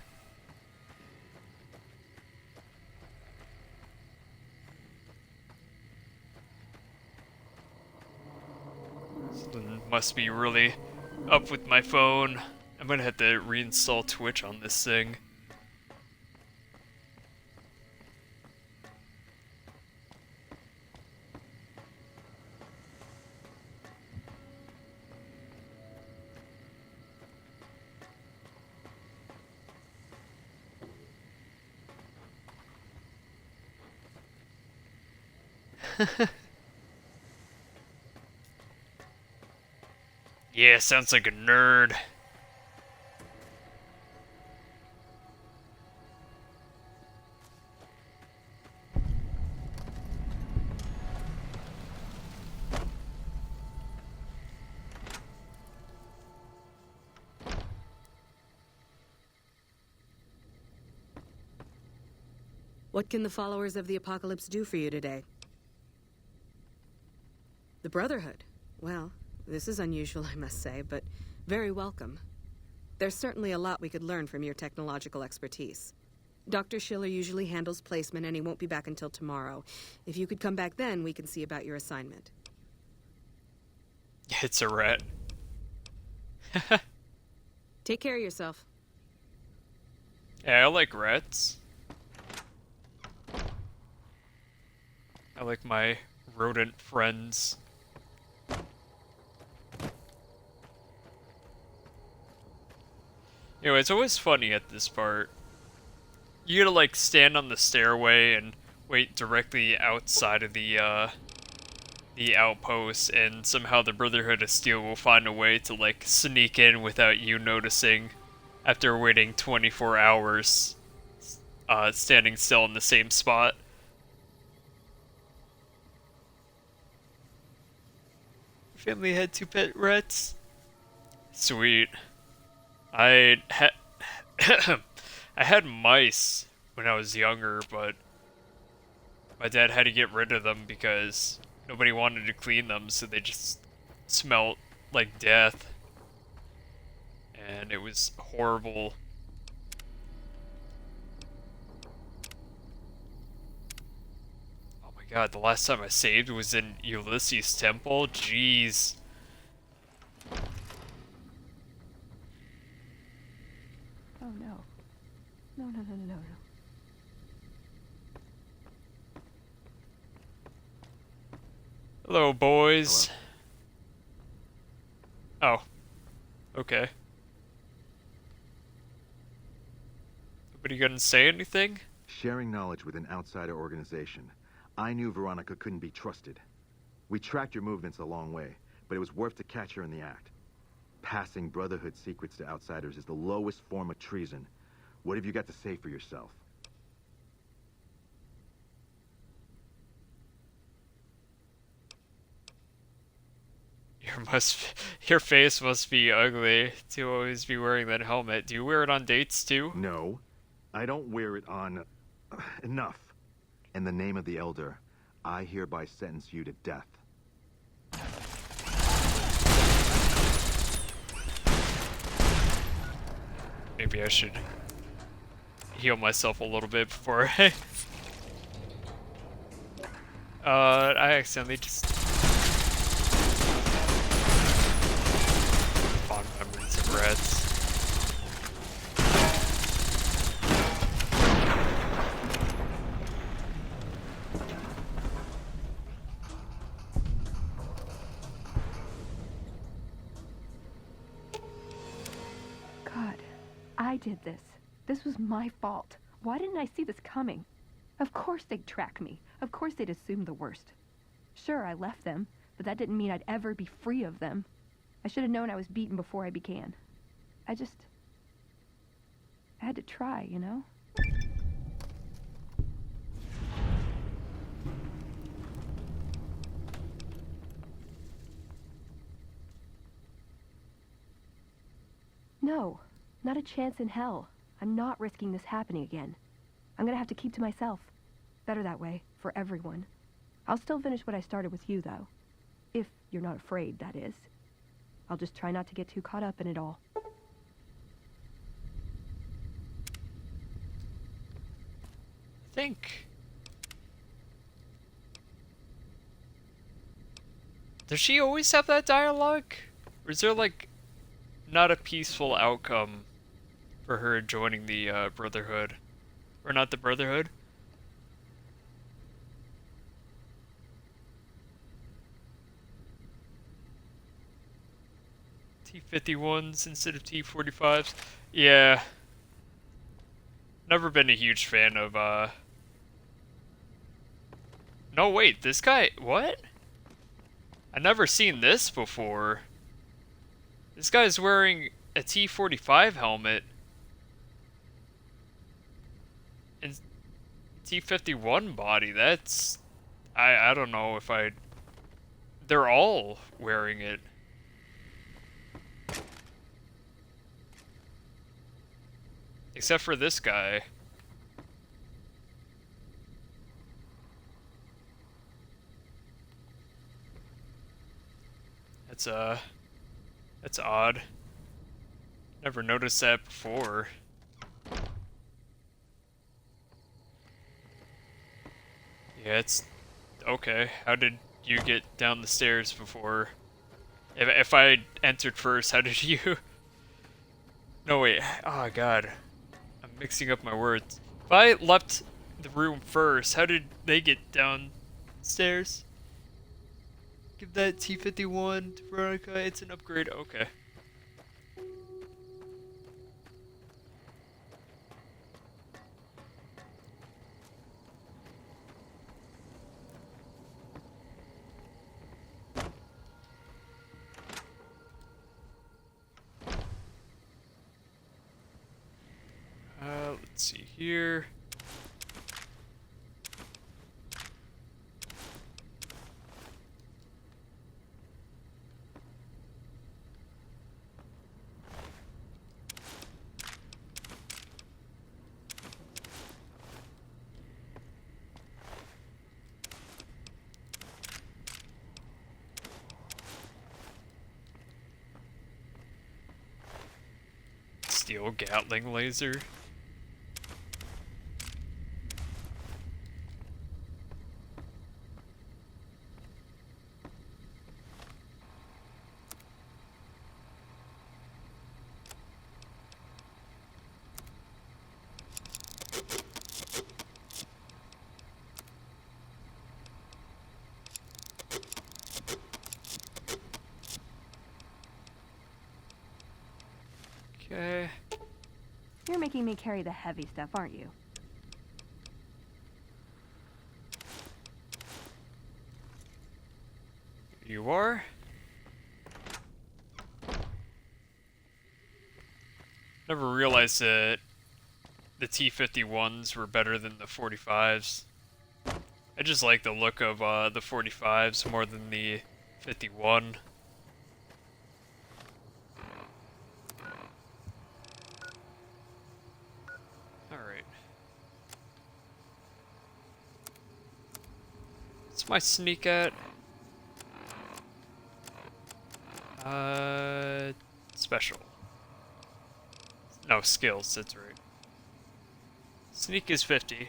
Something must be really up with my phone. I'm gonna have to reinstall Twitch on this thing. Yeah, sounds like a nerd. What can the followers of the Apocalypse do for you today? The Brotherhood? Well, this is unusual, I must say, but very welcome. There's certainly a lot we could learn from your technological expertise. Dr. Schiller usually handles placement, and he won't be back until tomorrow. If you could come back then, we can see about your assignment. It's a rat. Take care of yourself. Yeah, I like rats. I like my rodent friends. You know, it's always funny at this part. You gotta, like, stand on the stairway and wait directly outside of the outpost, and somehow the Brotherhood of Steel will find a way to, like, sneak in without you noticing after waiting 24 hours standing still in the same spot. Family had 2 pet rats? Sweet. I had mice when I was younger, but my dad had to get rid of them because nobody wanted to clean them, so they just smelled like death. And it was horrible. Oh my god, the last time I saved was in Ulysses Temple? Jeez. Oh no. No, no, no, no, no, no. Hello, boys. Hello. Oh. Okay. Nobody gonna say anything? Sharing knowledge with an outsider organization. I knew Veronica couldn't be trusted. We tracked your movements a long way, but it was worth to catch her in the act. Passing Brotherhood secrets to outsiders is the lowest form of treason. What have you got to say for yourself? Your face must be ugly to always be wearing that helmet. Do you wear it on dates too? No, I don't wear it on... enough. In the name of the Elder, I hereby sentence you to death. Maybe I should heal myself a little bit before I... I accidentally just... Fond memories of rats. God, I did this. This was my fault. Why didn't I see this coming? Of course they'd track me. Of course they'd assume the worst. Sure, I left them, but that didn't mean I'd ever be free of them. I should have known I was beaten before I began. I had to try, you know? No, not a chance in hell. I'm not risking this happening again. I'm gonna have to keep to myself. Better that way, for everyone. I'll still finish what I started with you, though. If you're not afraid, that is. I'll just try not to get too caught up in it all. Think. Does she always have that dialogue? Or is there, like, not a peaceful outcome for her joining the Brotherhood? Or not the Brotherhood? T-51s instead of T-45s? Yeah. Never been a huge fan of, No, wait, this guy... What? I've never seen this before. This guy's wearing a T-45 helmet. And T-51 body, that's... I don't know if I... They're all wearing it. Except for this guy. that's odd. Never noticed that before. Yeah, it's okay. How did you get down the stairs before? If I entered first, how did you? No, wait. Oh, God. I'm mixing up my words. If I left the room first, how did they get downstairs? Give that T-51 to Veronica. It's an upgrade. Okay. Let's see here. Steel Gatling laser. Okay. You're making me carry the heavy stuff, aren't you? You are? Never realized that the T-51s were better than the 45s. I just like the look of the 45s more than the 51. Alright. What's my sneak at? Special. No, skills, that's right. Sneak is 50.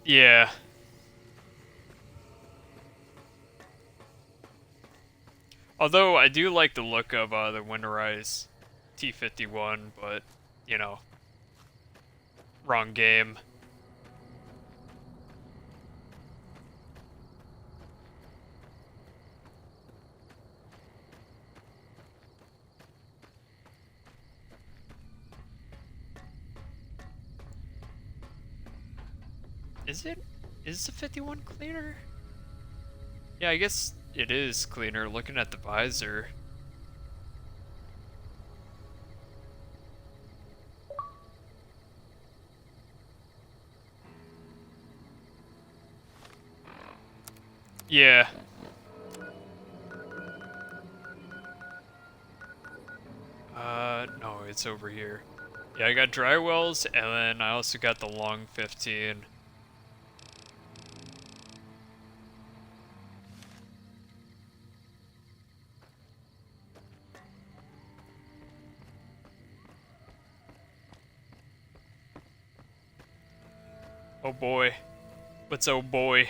Yeah. Although I do like the look of the winterized T-51, but, you know, wrong game. Is the 51 cleaner? Yeah, I guess it is cleaner looking at the visor. Yeah. No, it's over here. Yeah, I got dry wells, and then I also got the long 15. Oh boy. What's oh boy?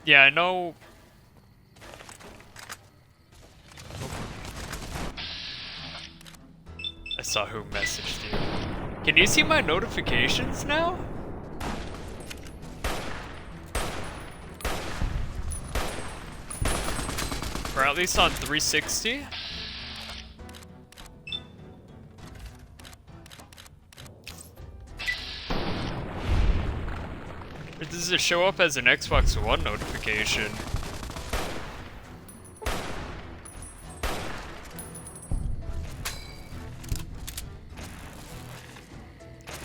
Yeah, I know. I saw who messaged you. Can you see my notifications now? Or at least on 360? Or does it show up as an Xbox One notification?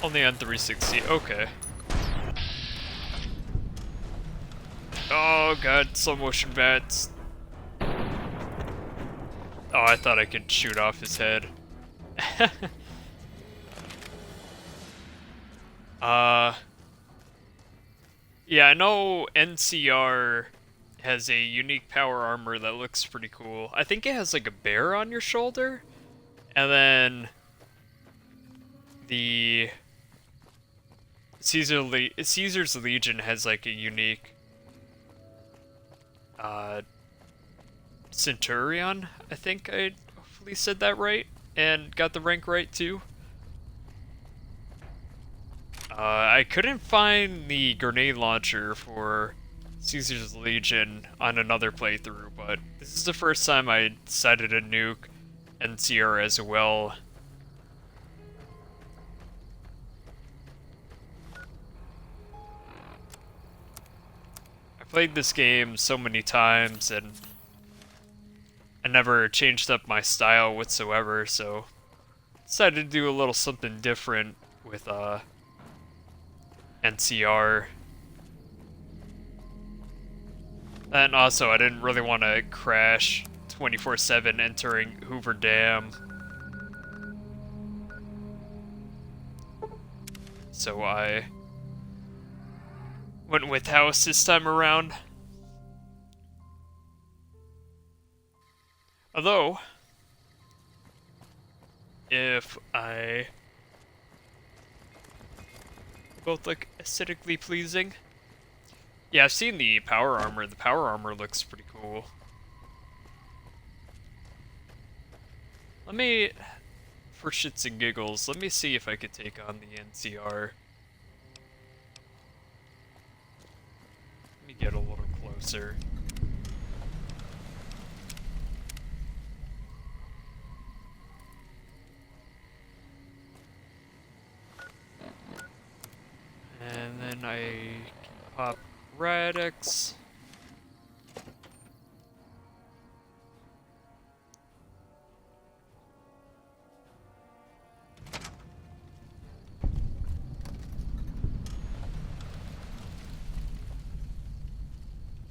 Only on 360, okay. Oh god, slow motion bats. Oh, I thought I could shoot off his head. Yeah, I know NCR has a unique power armor that looks pretty cool. I think it has like a bear on your shoulder, and then the Caesar's Legion has like a unique Centurion. I think I hopefully said that right and got the rank right too. I couldn't find the grenade launcher for Caesar's Legion on another playthrough, but this is the first time I decided to nuke NCR as well. I played this game so many times and I never changed up my style whatsoever, so decided to do a little something different with NCR. And also, I didn't really want to crash 24/7 entering Hoover Dam. So I went with House this time around. Although, if I both look aesthetically pleasing. Yeah, I've seen the power armor. The power armor looks pretty cool. Let me, for shits and giggles, let me see if I could take on the NCR. Let me get a little closer. And then I can pop Radix.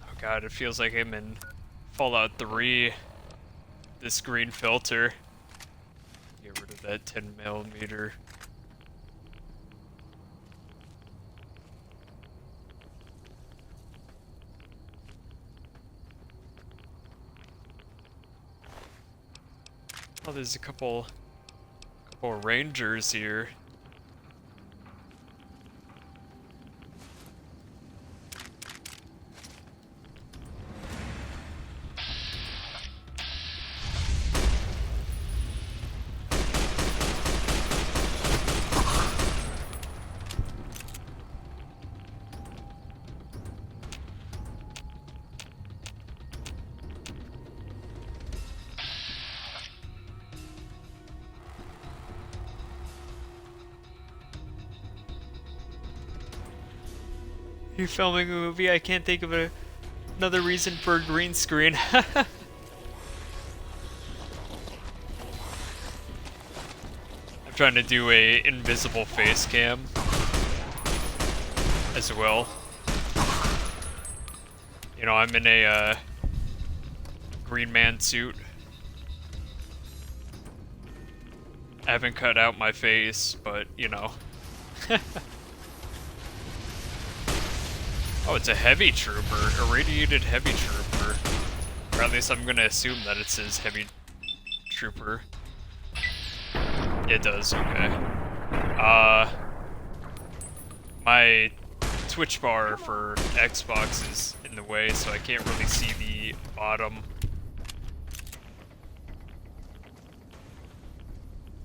Oh god, it feels like I'm in Fallout 3. This green filter. Get rid of that 10mm. Oh, there's a couple rangers here. You're filming a movie? I can't think of another reason for a green screen. I'm trying to do a invisible face cam as well. You know, I'm in a Green Man suit. I haven't cut out my face, but you know. Oh, it's a heavy trooper, irradiated heavy trooper. Or at least I'm gonna assume that it says heavy trooper. It does, okay. My Twitch bar for Xbox is in the way, so I can't really see the bottom.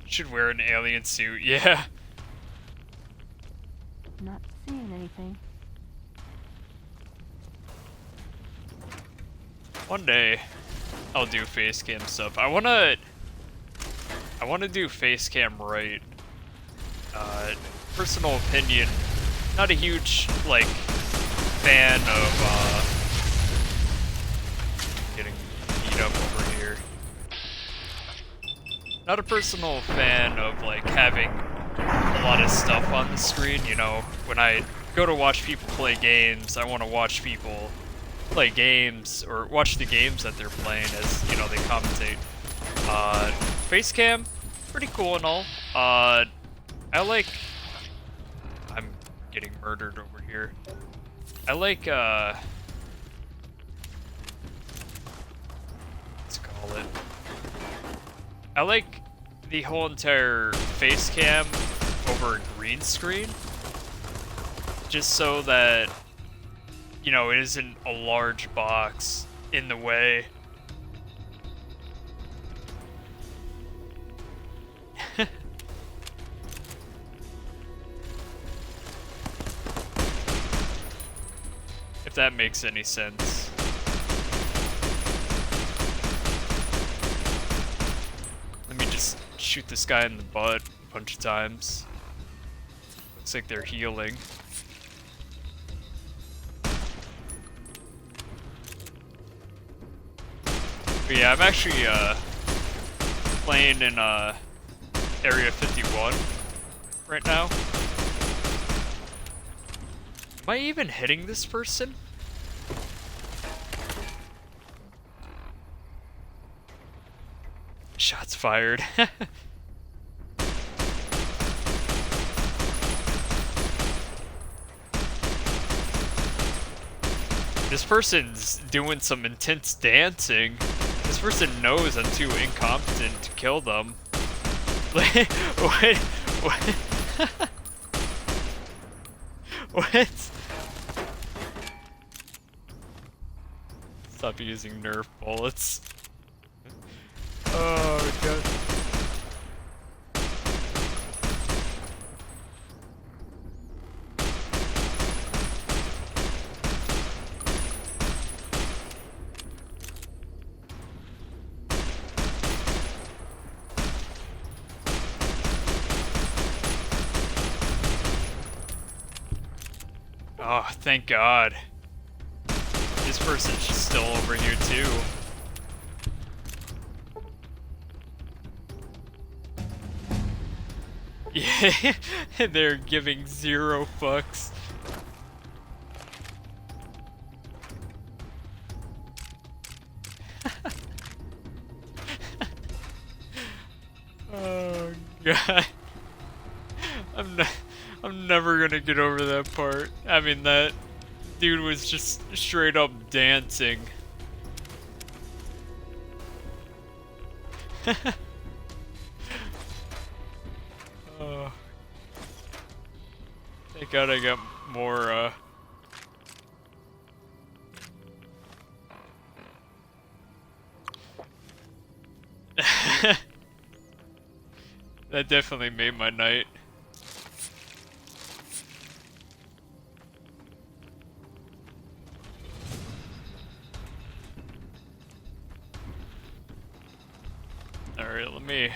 Should wear an alien suit, yeah. Not seeing anything. One day, I'll do face cam stuff. I wanna do face cam right. Personal opinion, not a huge like fan of getting beat up over here. Not a personal fan of like having a lot of stuff on the screen. You know, when I go to watch people play games, I want to watch people play games or watch the games that they're playing as, you know, they commentate. Face cam, pretty cool and all. I like... I'm getting murdered over here. I like, let's call it. I like the whole entire face cam over a green screen. Just so that, you know, it isn't a large box in the way. If that makes any sense. Let me just shoot this guy in the butt a bunch of times. Looks like they're healing. But yeah, I'm actually playing in Area 51 right now. Am I even hitting this person? Shots fired. This person's doing some intense dancing. This person knows I'm too incompetent to kill them. Wait, what? What? Stop using Nerf bullets. Oh god. Oh, thank God. This person's still over here too. Yeah, they're giving 0 fucks. Oh god. I'm never gonna get over that part. I mean, that dude was just straight up dancing. Oh. Thank God I got more, That definitely made my night. Alright, let me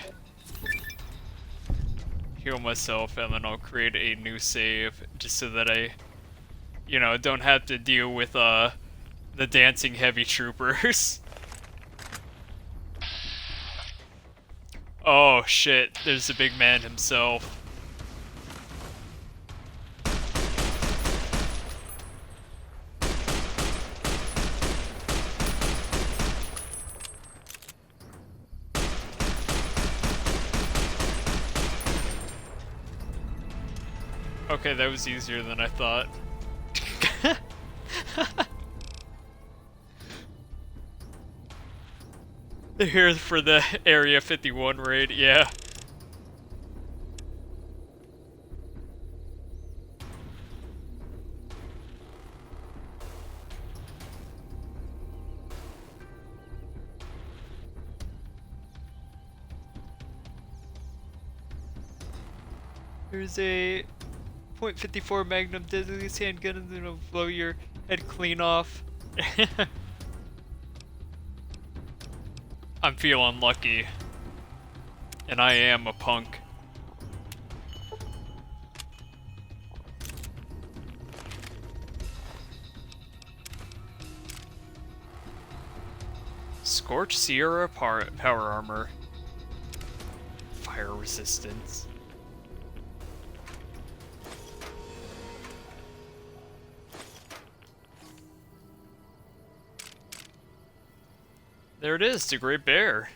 heal myself and then I'll create a new save just so that I, you know, don't have to deal with the dancing heavy troopers. Oh shit, there's the big man himself. Okay, that was easier than I thought. They're here for the Area 51 raid, yeah. There's a .54 Magnum deadly handgun and it'll blow your head clean off. I'm feeling lucky. And I am a punk. Scorched Sierra power armor. Fire resistance. There it is, the Great Bear.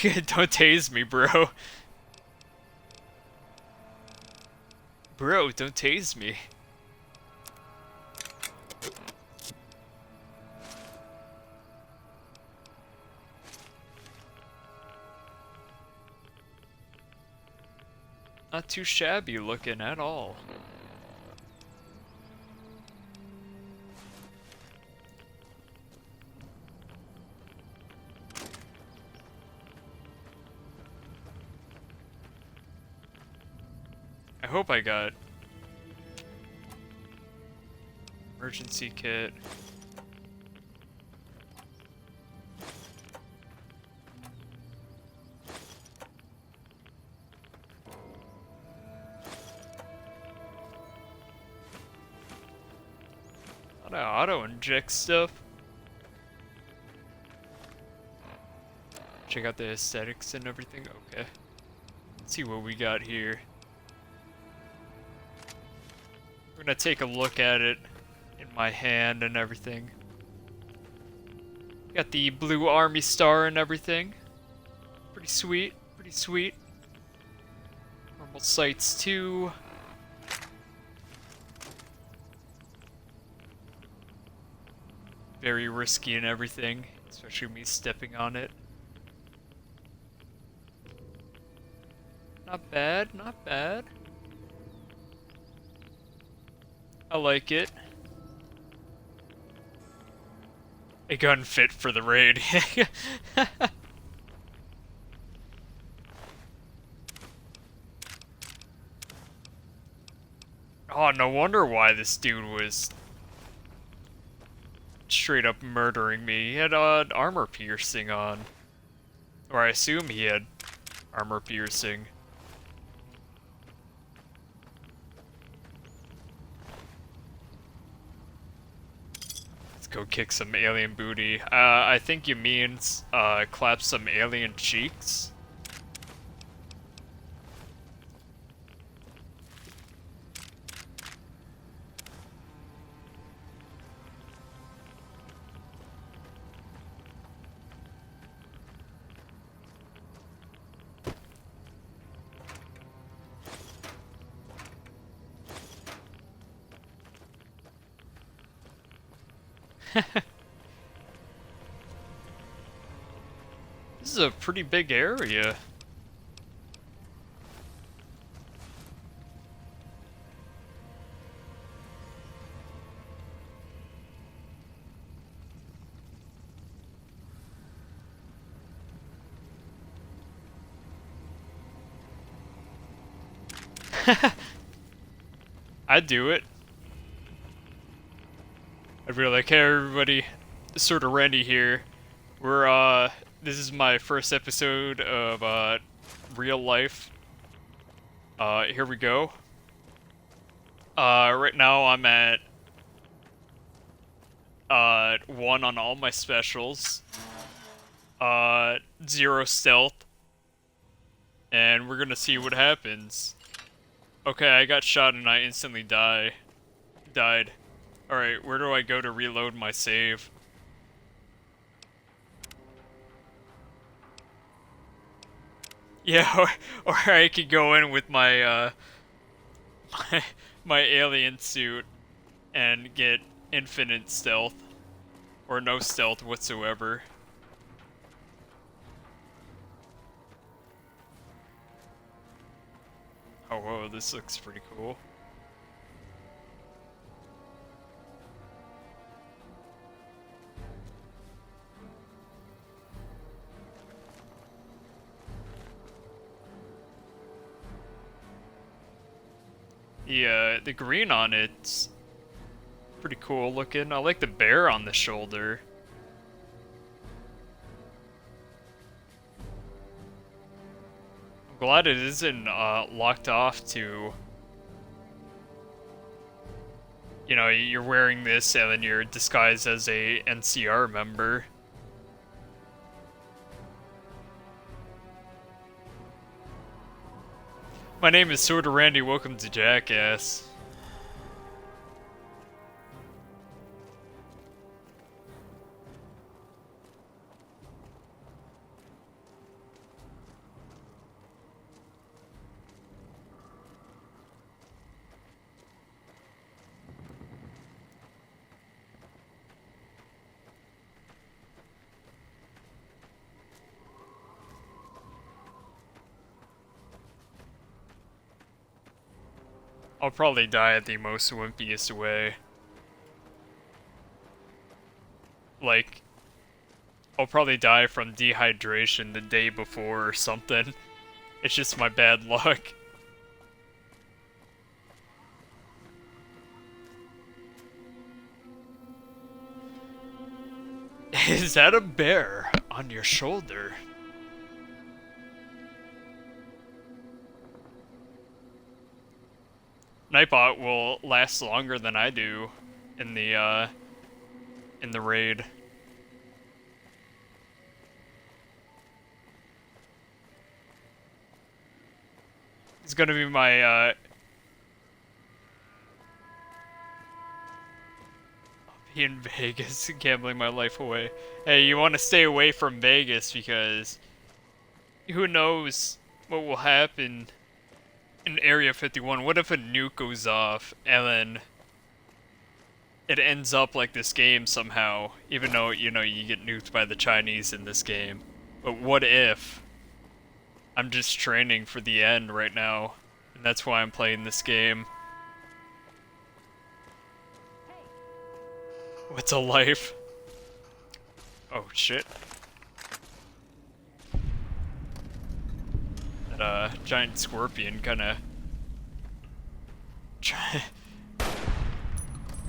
Don't tase me, bro. Bro, don't tase me. Not too shabby looking at all. I hope I got emergency kit. Auto inject stuff. Check out the aesthetics and everything. Okay. Let's see what we got here. We're gonna take a look at it in my hand and everything. Got the blue army star and everything. Pretty sweet, pretty sweet. Normal sights too. Very risky and everything, especially me stepping on it. Not bad, not bad. I like it. A gun fit for the raid. Oh, no wonder why this dude was straight up murdering me. He had armor piercing on. Or I assume he had armor piercing. Let's go kick some alien booty. I think you mean clap some alien cheeks. This is a pretty big area. I'd do it. I'd be like, hey everybody, sort of Randy here. This is my first episode of, real life. Here we go. Right now I'm at, 1 on all my specials. 0 stealth. And we're gonna see what happens. Okay, I got shot and I instantly died. Alright, where do I go to reload my save? Yeah, or I could go in with my, my alien suit and get infinite stealth. Or no stealth whatsoever. Oh, whoa, this looks pretty cool. Yeah, the green on it's pretty cool looking. I like the bear on the shoulder. I'm glad it isn't locked off to, you know, you're wearing this and then you're disguised as a NCR member. My name is Sorta Randy, welcome to Jackass. I'll probably die at the most wimpiest way. Like, I'll probably die from dehydration the day before or something. It's just my bad luck. Is that a bear on your shoulder? Nightbot will last longer than I do in the raid. It's gonna be my I'll be in Vegas gambling my life away. Hey, you want to stay away from Vegas because who knows what will happen in Area 51. What if a nuke goes off and then it ends up like this game somehow, even though, you know, you get nuked by the Chinese in this game. But what if I'm just training for the end right now, and that's why I'm playing this game. What's a life? Oh shit. That giant scorpion kinda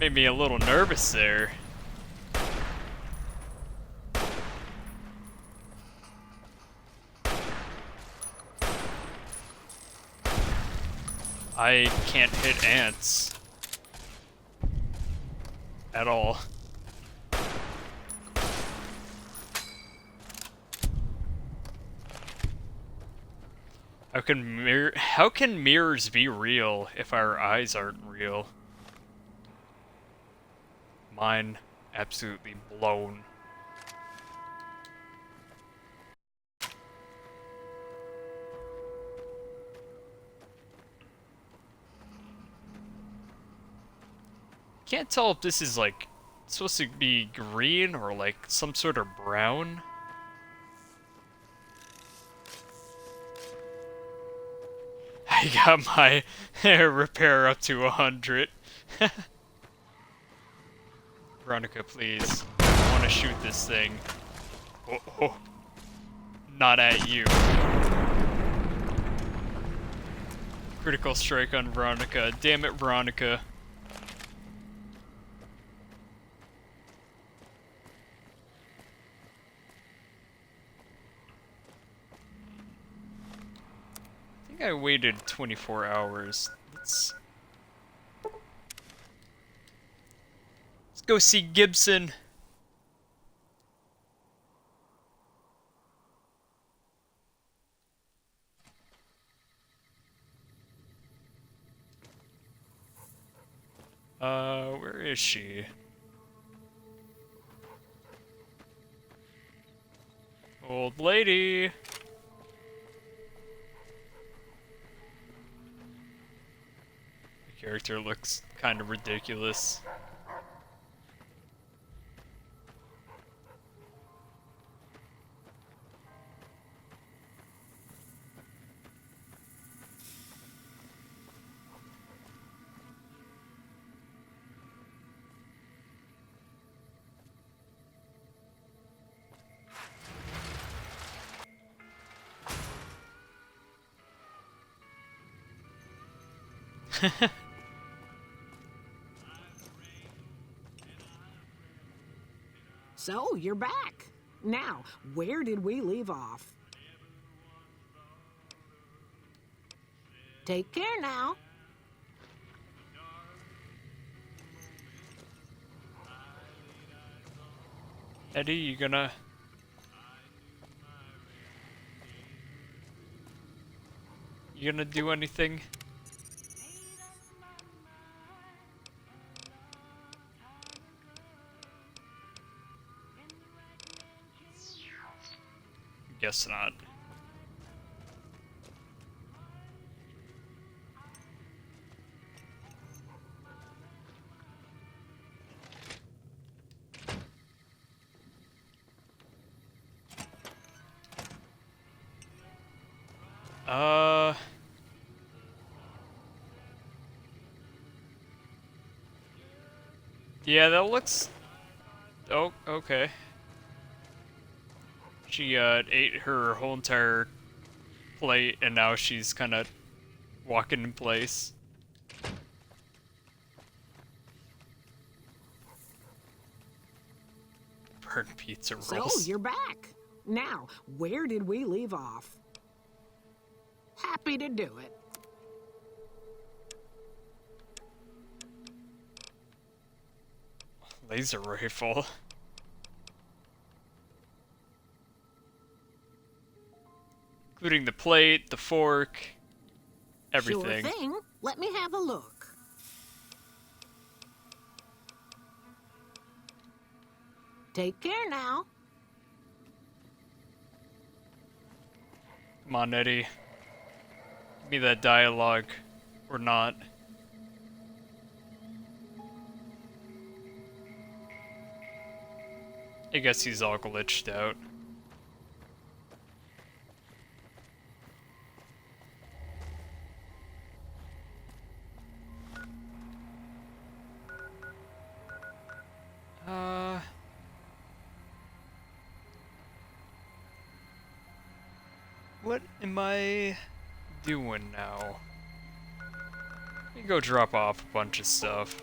made me a little nervous there. I can't hit ants at all. How can mirrors be real if our eyes aren't real? Mine absolutely blown. Can't tell if this is like supposed to be green or like some sort of brown. I got my repair up to 100. Veronica, please. I want to shoot this thing. Oh, oh. Not at you. Critical strike on Veronica. Damn it, Veronica. I think I waited 24 hours. Let's go see Gibson. Where is she? Old lady. The character looks kind of ridiculous. So, you're back. Now, where did we leave off? Take care now. Eddie, you gonna... You gonna do anything? Guess not. Yeah, that looks... Oh, okay. She, ate her whole entire plate, and now she's kind of walking in place. Burnt pizza rolls. So, you're back. Now, where did we leave off? Happy to do it. Laser rifle. Including the plate, the fork, everything. Sure thing. Let me have a look. Take care now. Come on, Eddie. Give me that dialogue. Or not. I guess he's all glitched out. What am I doing now? Let me go drop off a bunch of stuff.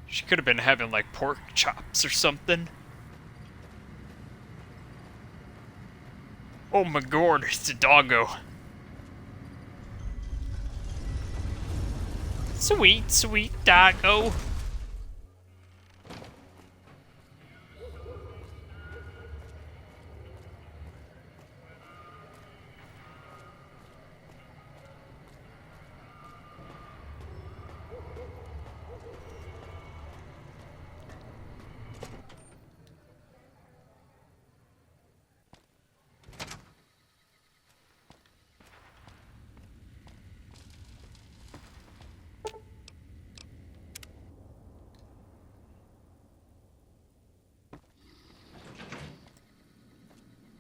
She could have been having like pork chops or something. Oh my god, it's a doggo. Sweet, sweet doggo.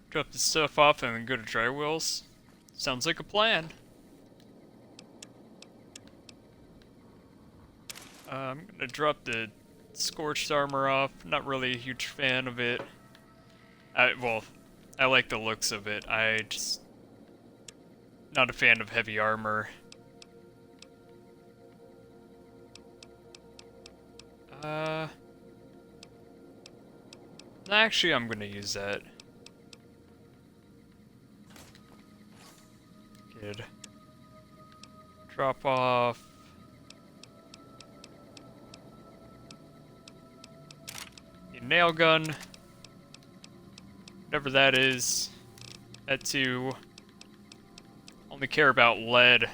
Drop the stuff off and then go to Dry Wheels. Sounds like a plan. I'm gonna drop the Scorched Armor off. Not really a huge fan of it. Well, I like the looks of it. I just... not a fan of heavy armor. Actually, I'm gonna use that. Good. Drop off. A nail gun. Whatever that is. That too. Only care about lead.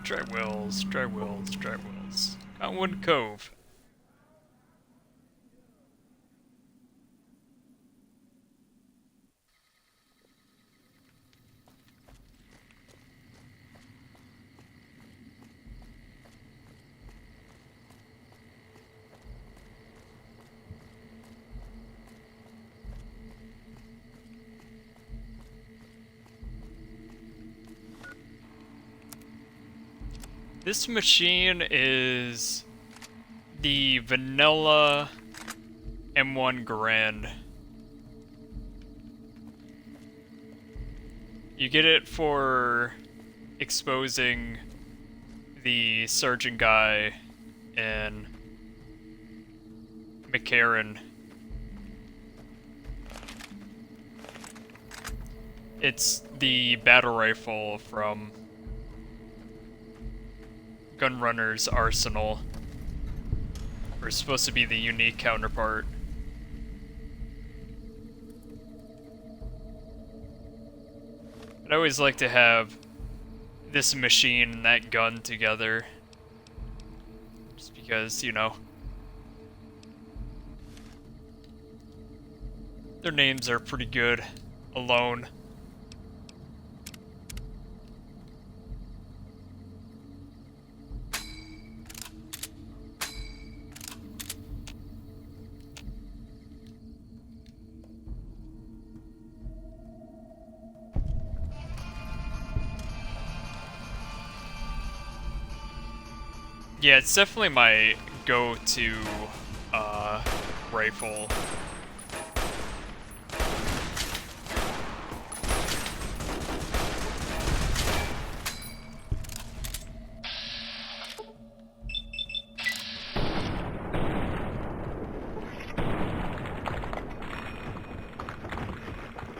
Dry Wells, Dry Wells, Dry Wells. Cottonwood Cove. This machine is the vanilla M1 Garand. You get it for exposing the sergeant guy in McCarran. It's the battle rifle from Gunrunner's Arsenal. Or it's supposed to be the unique counterpart. I'd always like to have this machine and that gun together. Just because, you know, their names are pretty good alone. Yeah, it's definitely my go-to rifle.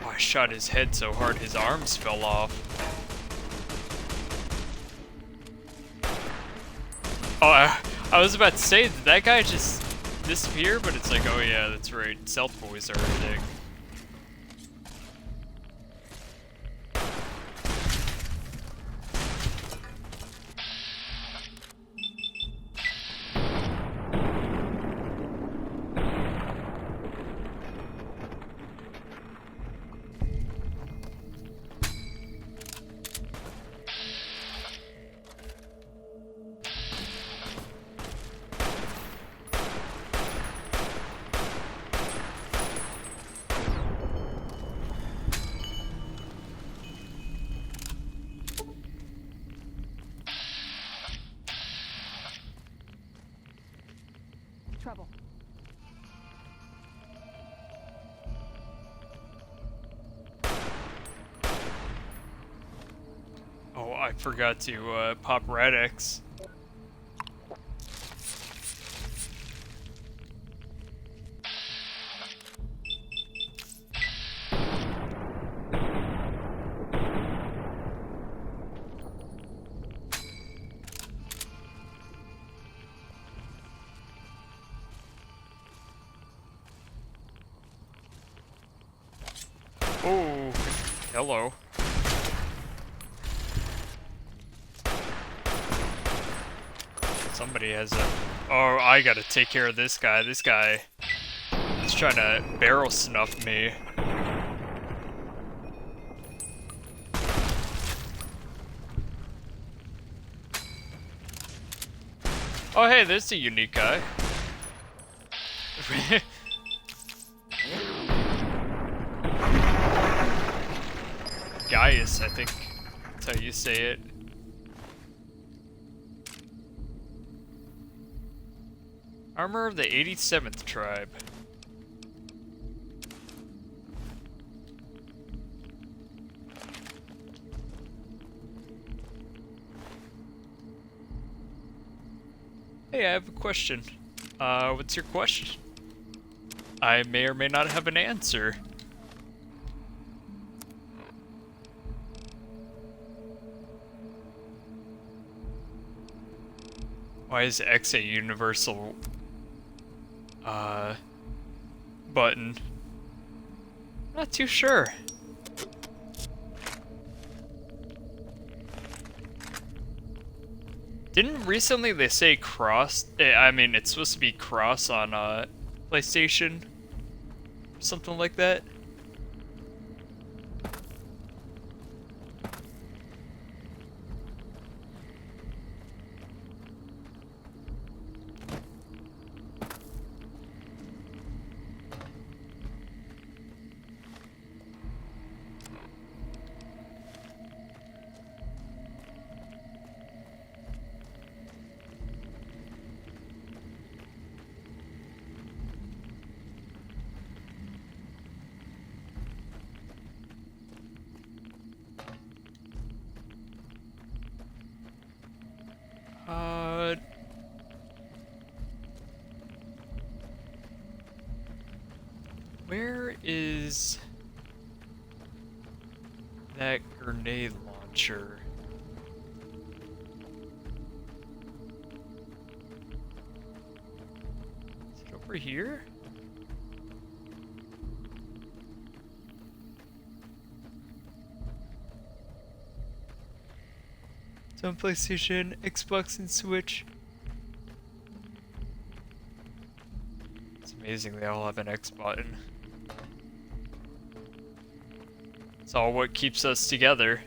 Oh, I shot his head so hard his arms fell off. Oh, I was about to say, did that guy just disappear? But it's like, oh yeah, that's right. Stealth boys are a thing. Trouble. Oh, I forgot to pop Radix. Oh, hello. Somebody has a... Oh, I gotta take care of this guy. This guy is trying to barrel snuff me. Oh, hey, there's a unique guy. Gaius, I think that's how you say it. Armor of the 87th Tribe. Hey, I have a question. What's your question? I may or may not have an answer. Why is X a universal button? Not too sure. Didn't recently they say cross? I mean, it's supposed to be cross on PlayStation, something like that. Where is that grenade launcher? Is it over here? It's on PlayStation, Xbox, and Switch. It's amazing they all have an X button. It's all what keeps us together.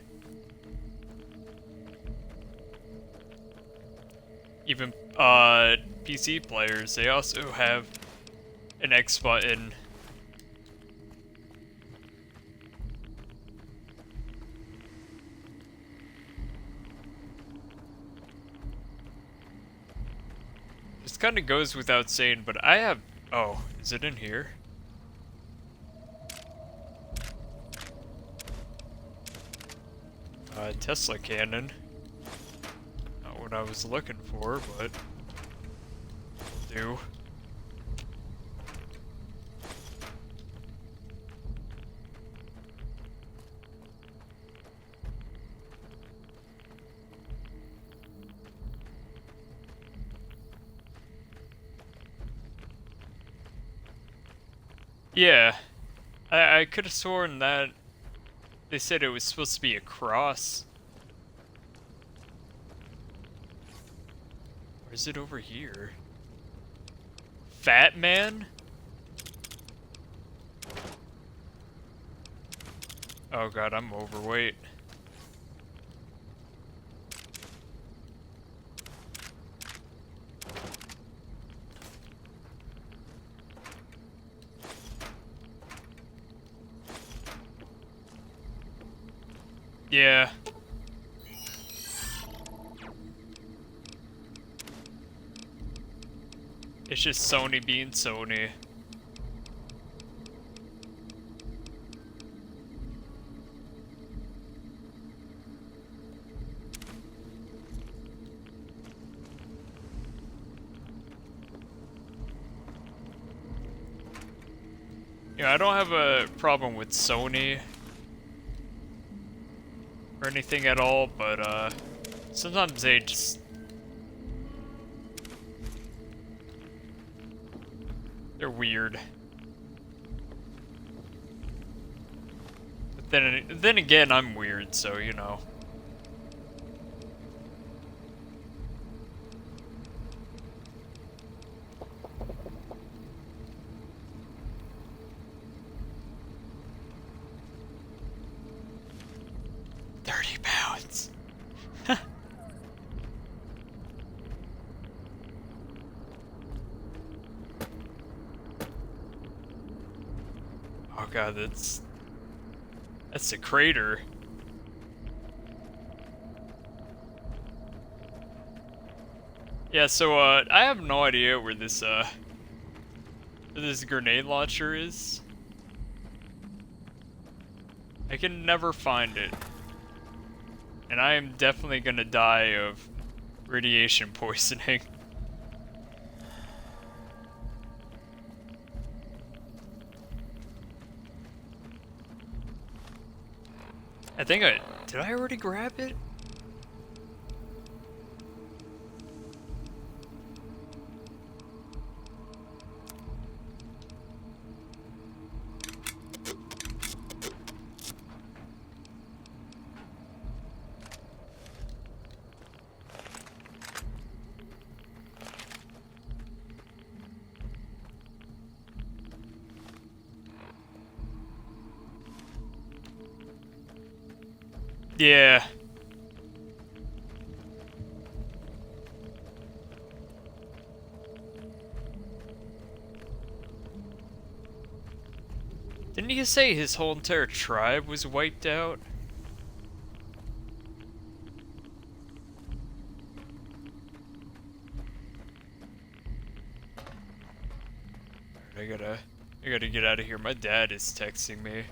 Even PC players, they also have an X button. This kind of goes without saying, but I have... Oh, is it in here? Tesla cannon. Not what I was looking for, but... do. Yeah, I could have sworn that they said it was supposed to be a cross. Or is it over here? Fat Man? Oh god, I'm overweight. Yeah. It's just Sony being Sony. Yeah, I don't have a problem with Sony or anything at all, but sometimes they just... they're weird. But then again, I'm weird, so you know. £30. Oh god, that's a crater. Yeah, so I have no idea where this grenade launcher is. I can never find it. And I am definitely gonna die of radiation poisoning. I think did I already grab it? Yeah. Didn't you say his whole entire tribe was wiped out? I gotta get out of here. My dad is texting me.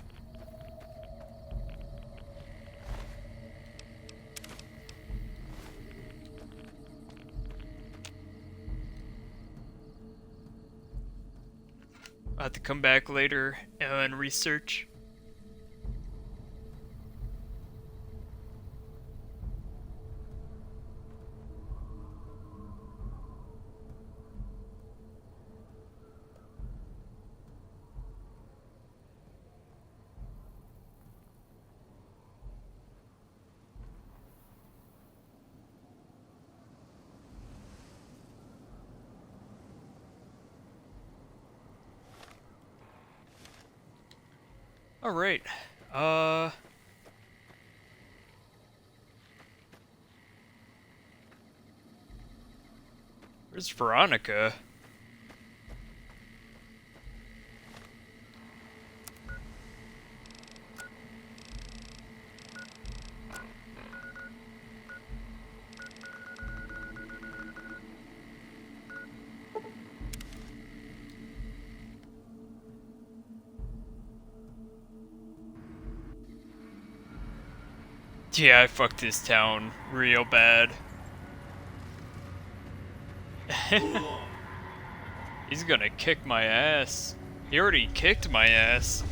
I'll have to come back later and research. Alright, where's Veronica? Yeah, I fucked this town real bad. He's gonna kick my ass. He already kicked my ass.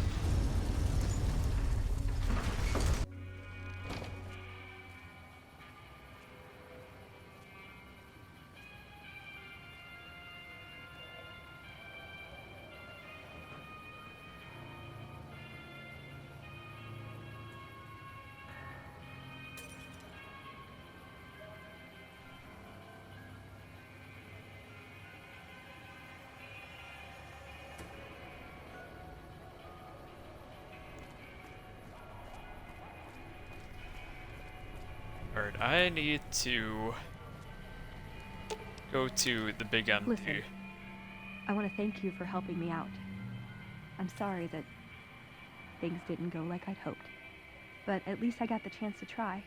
Alright, I need to go to the big empty. Listen, I want to thank you for helping me out. I'm sorry that things didn't go like I'd hoped, but at least I got the chance to try.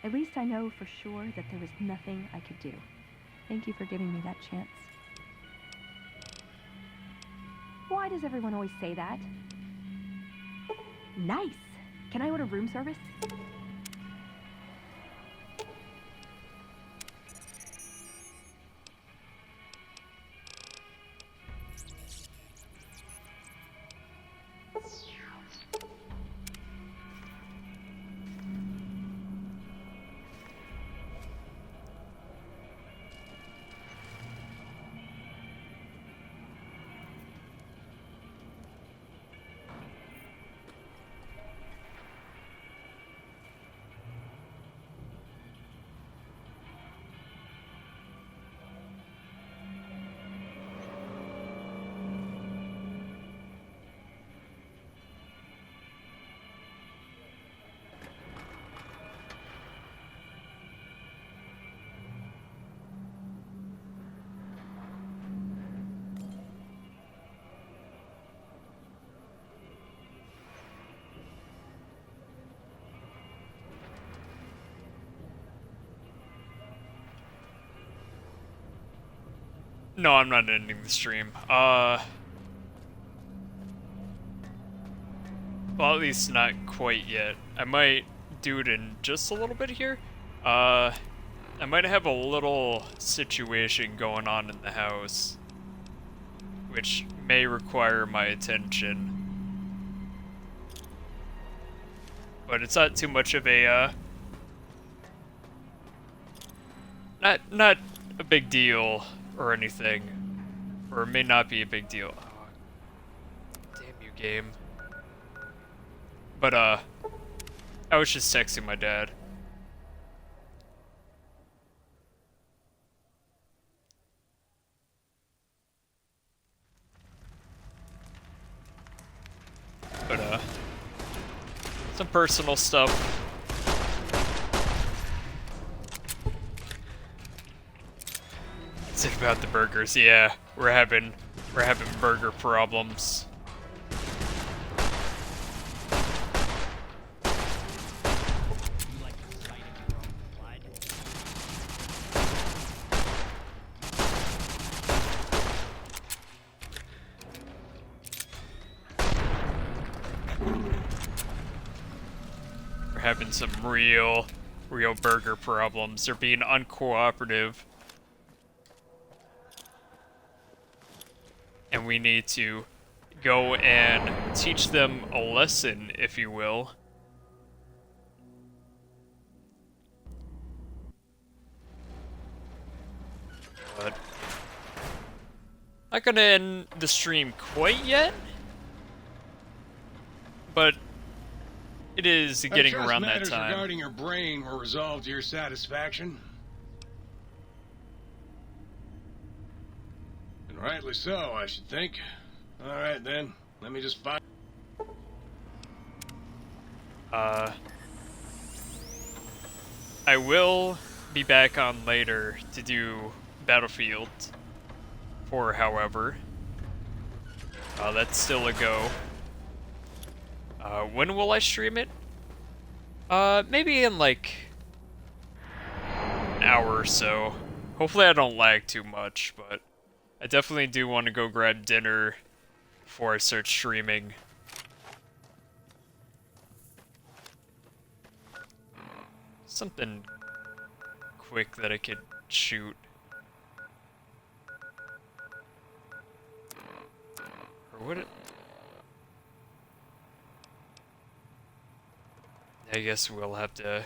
At least I know for sure that there was nothing I could do. Thank you for giving me that chance. Why does everyone always say that? Nice! Can I order room service? No, I'm not ending the stream. Well, at least not quite yet. I might do it in just a little bit here. I might have a little situation going on in the house, which may require my attention. But it's not too much of a, not a big deal or anything. Or it may not be a big deal. Oh, damn you, game. But, I was just texting my dad. But, some personal stuff. It's about the burgers, yeah. We're having burger problems. We're having some real burger problems. They're being uncooperative. and we need to go and teach them a lesson, if you will. But not gonna end the stream quite yet, but it is getting around that time. Regarding your brain were resolved to your satisfaction. And rightly so, I should think. All right then, let me just find. I will be back on later to do Battlefield 4, however. That's still a go. When will I stream it? Maybe in like an hour or so. Hopefully I don't lag too much, but I definitely do want to go grab dinner before I start streaming. Something quick that I could shoot. Or would it? I guess we'll have to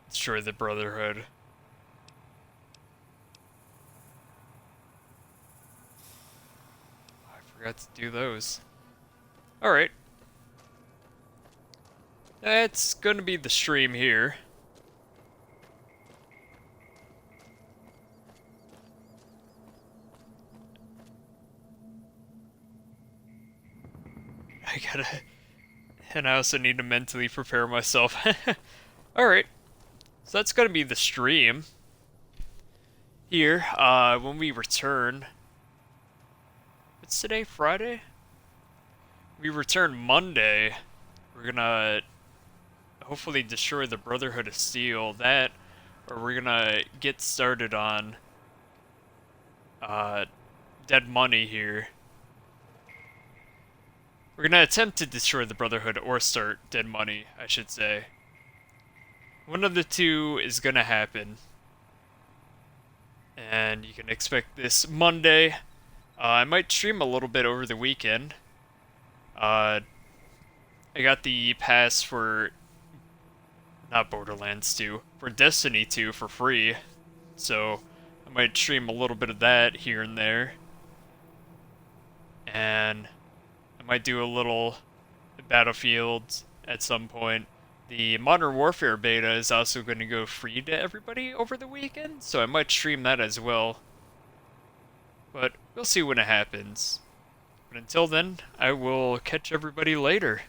destroy the Brotherhood. I forgot to do those. Alright. That's gonna be the stream here. And I also need to mentally prepare myself. Alright. So that's gonna be the stream. Here, when we return. What's today? Friday? We return Monday. We're gonna hopefully destroy the Brotherhood of Steel. That, or we're gonna get started on Dead Money here. We're gonna attempt to destroy the Brotherhood or start Dead Money, I should say. One of the two is gonna happen. And you can expect this Monday. I might stream a little bit over the weekend. I got the pass for, not Borderlands 2, for Destiny 2 for free. So I might stream a little bit of that here and there. And I might do a little Battlefield at some point. The Modern Warfare beta is also going to go free to everybody over the weekend, so I might stream that as well. But we'll see when it happens. But until then, I will catch everybody later.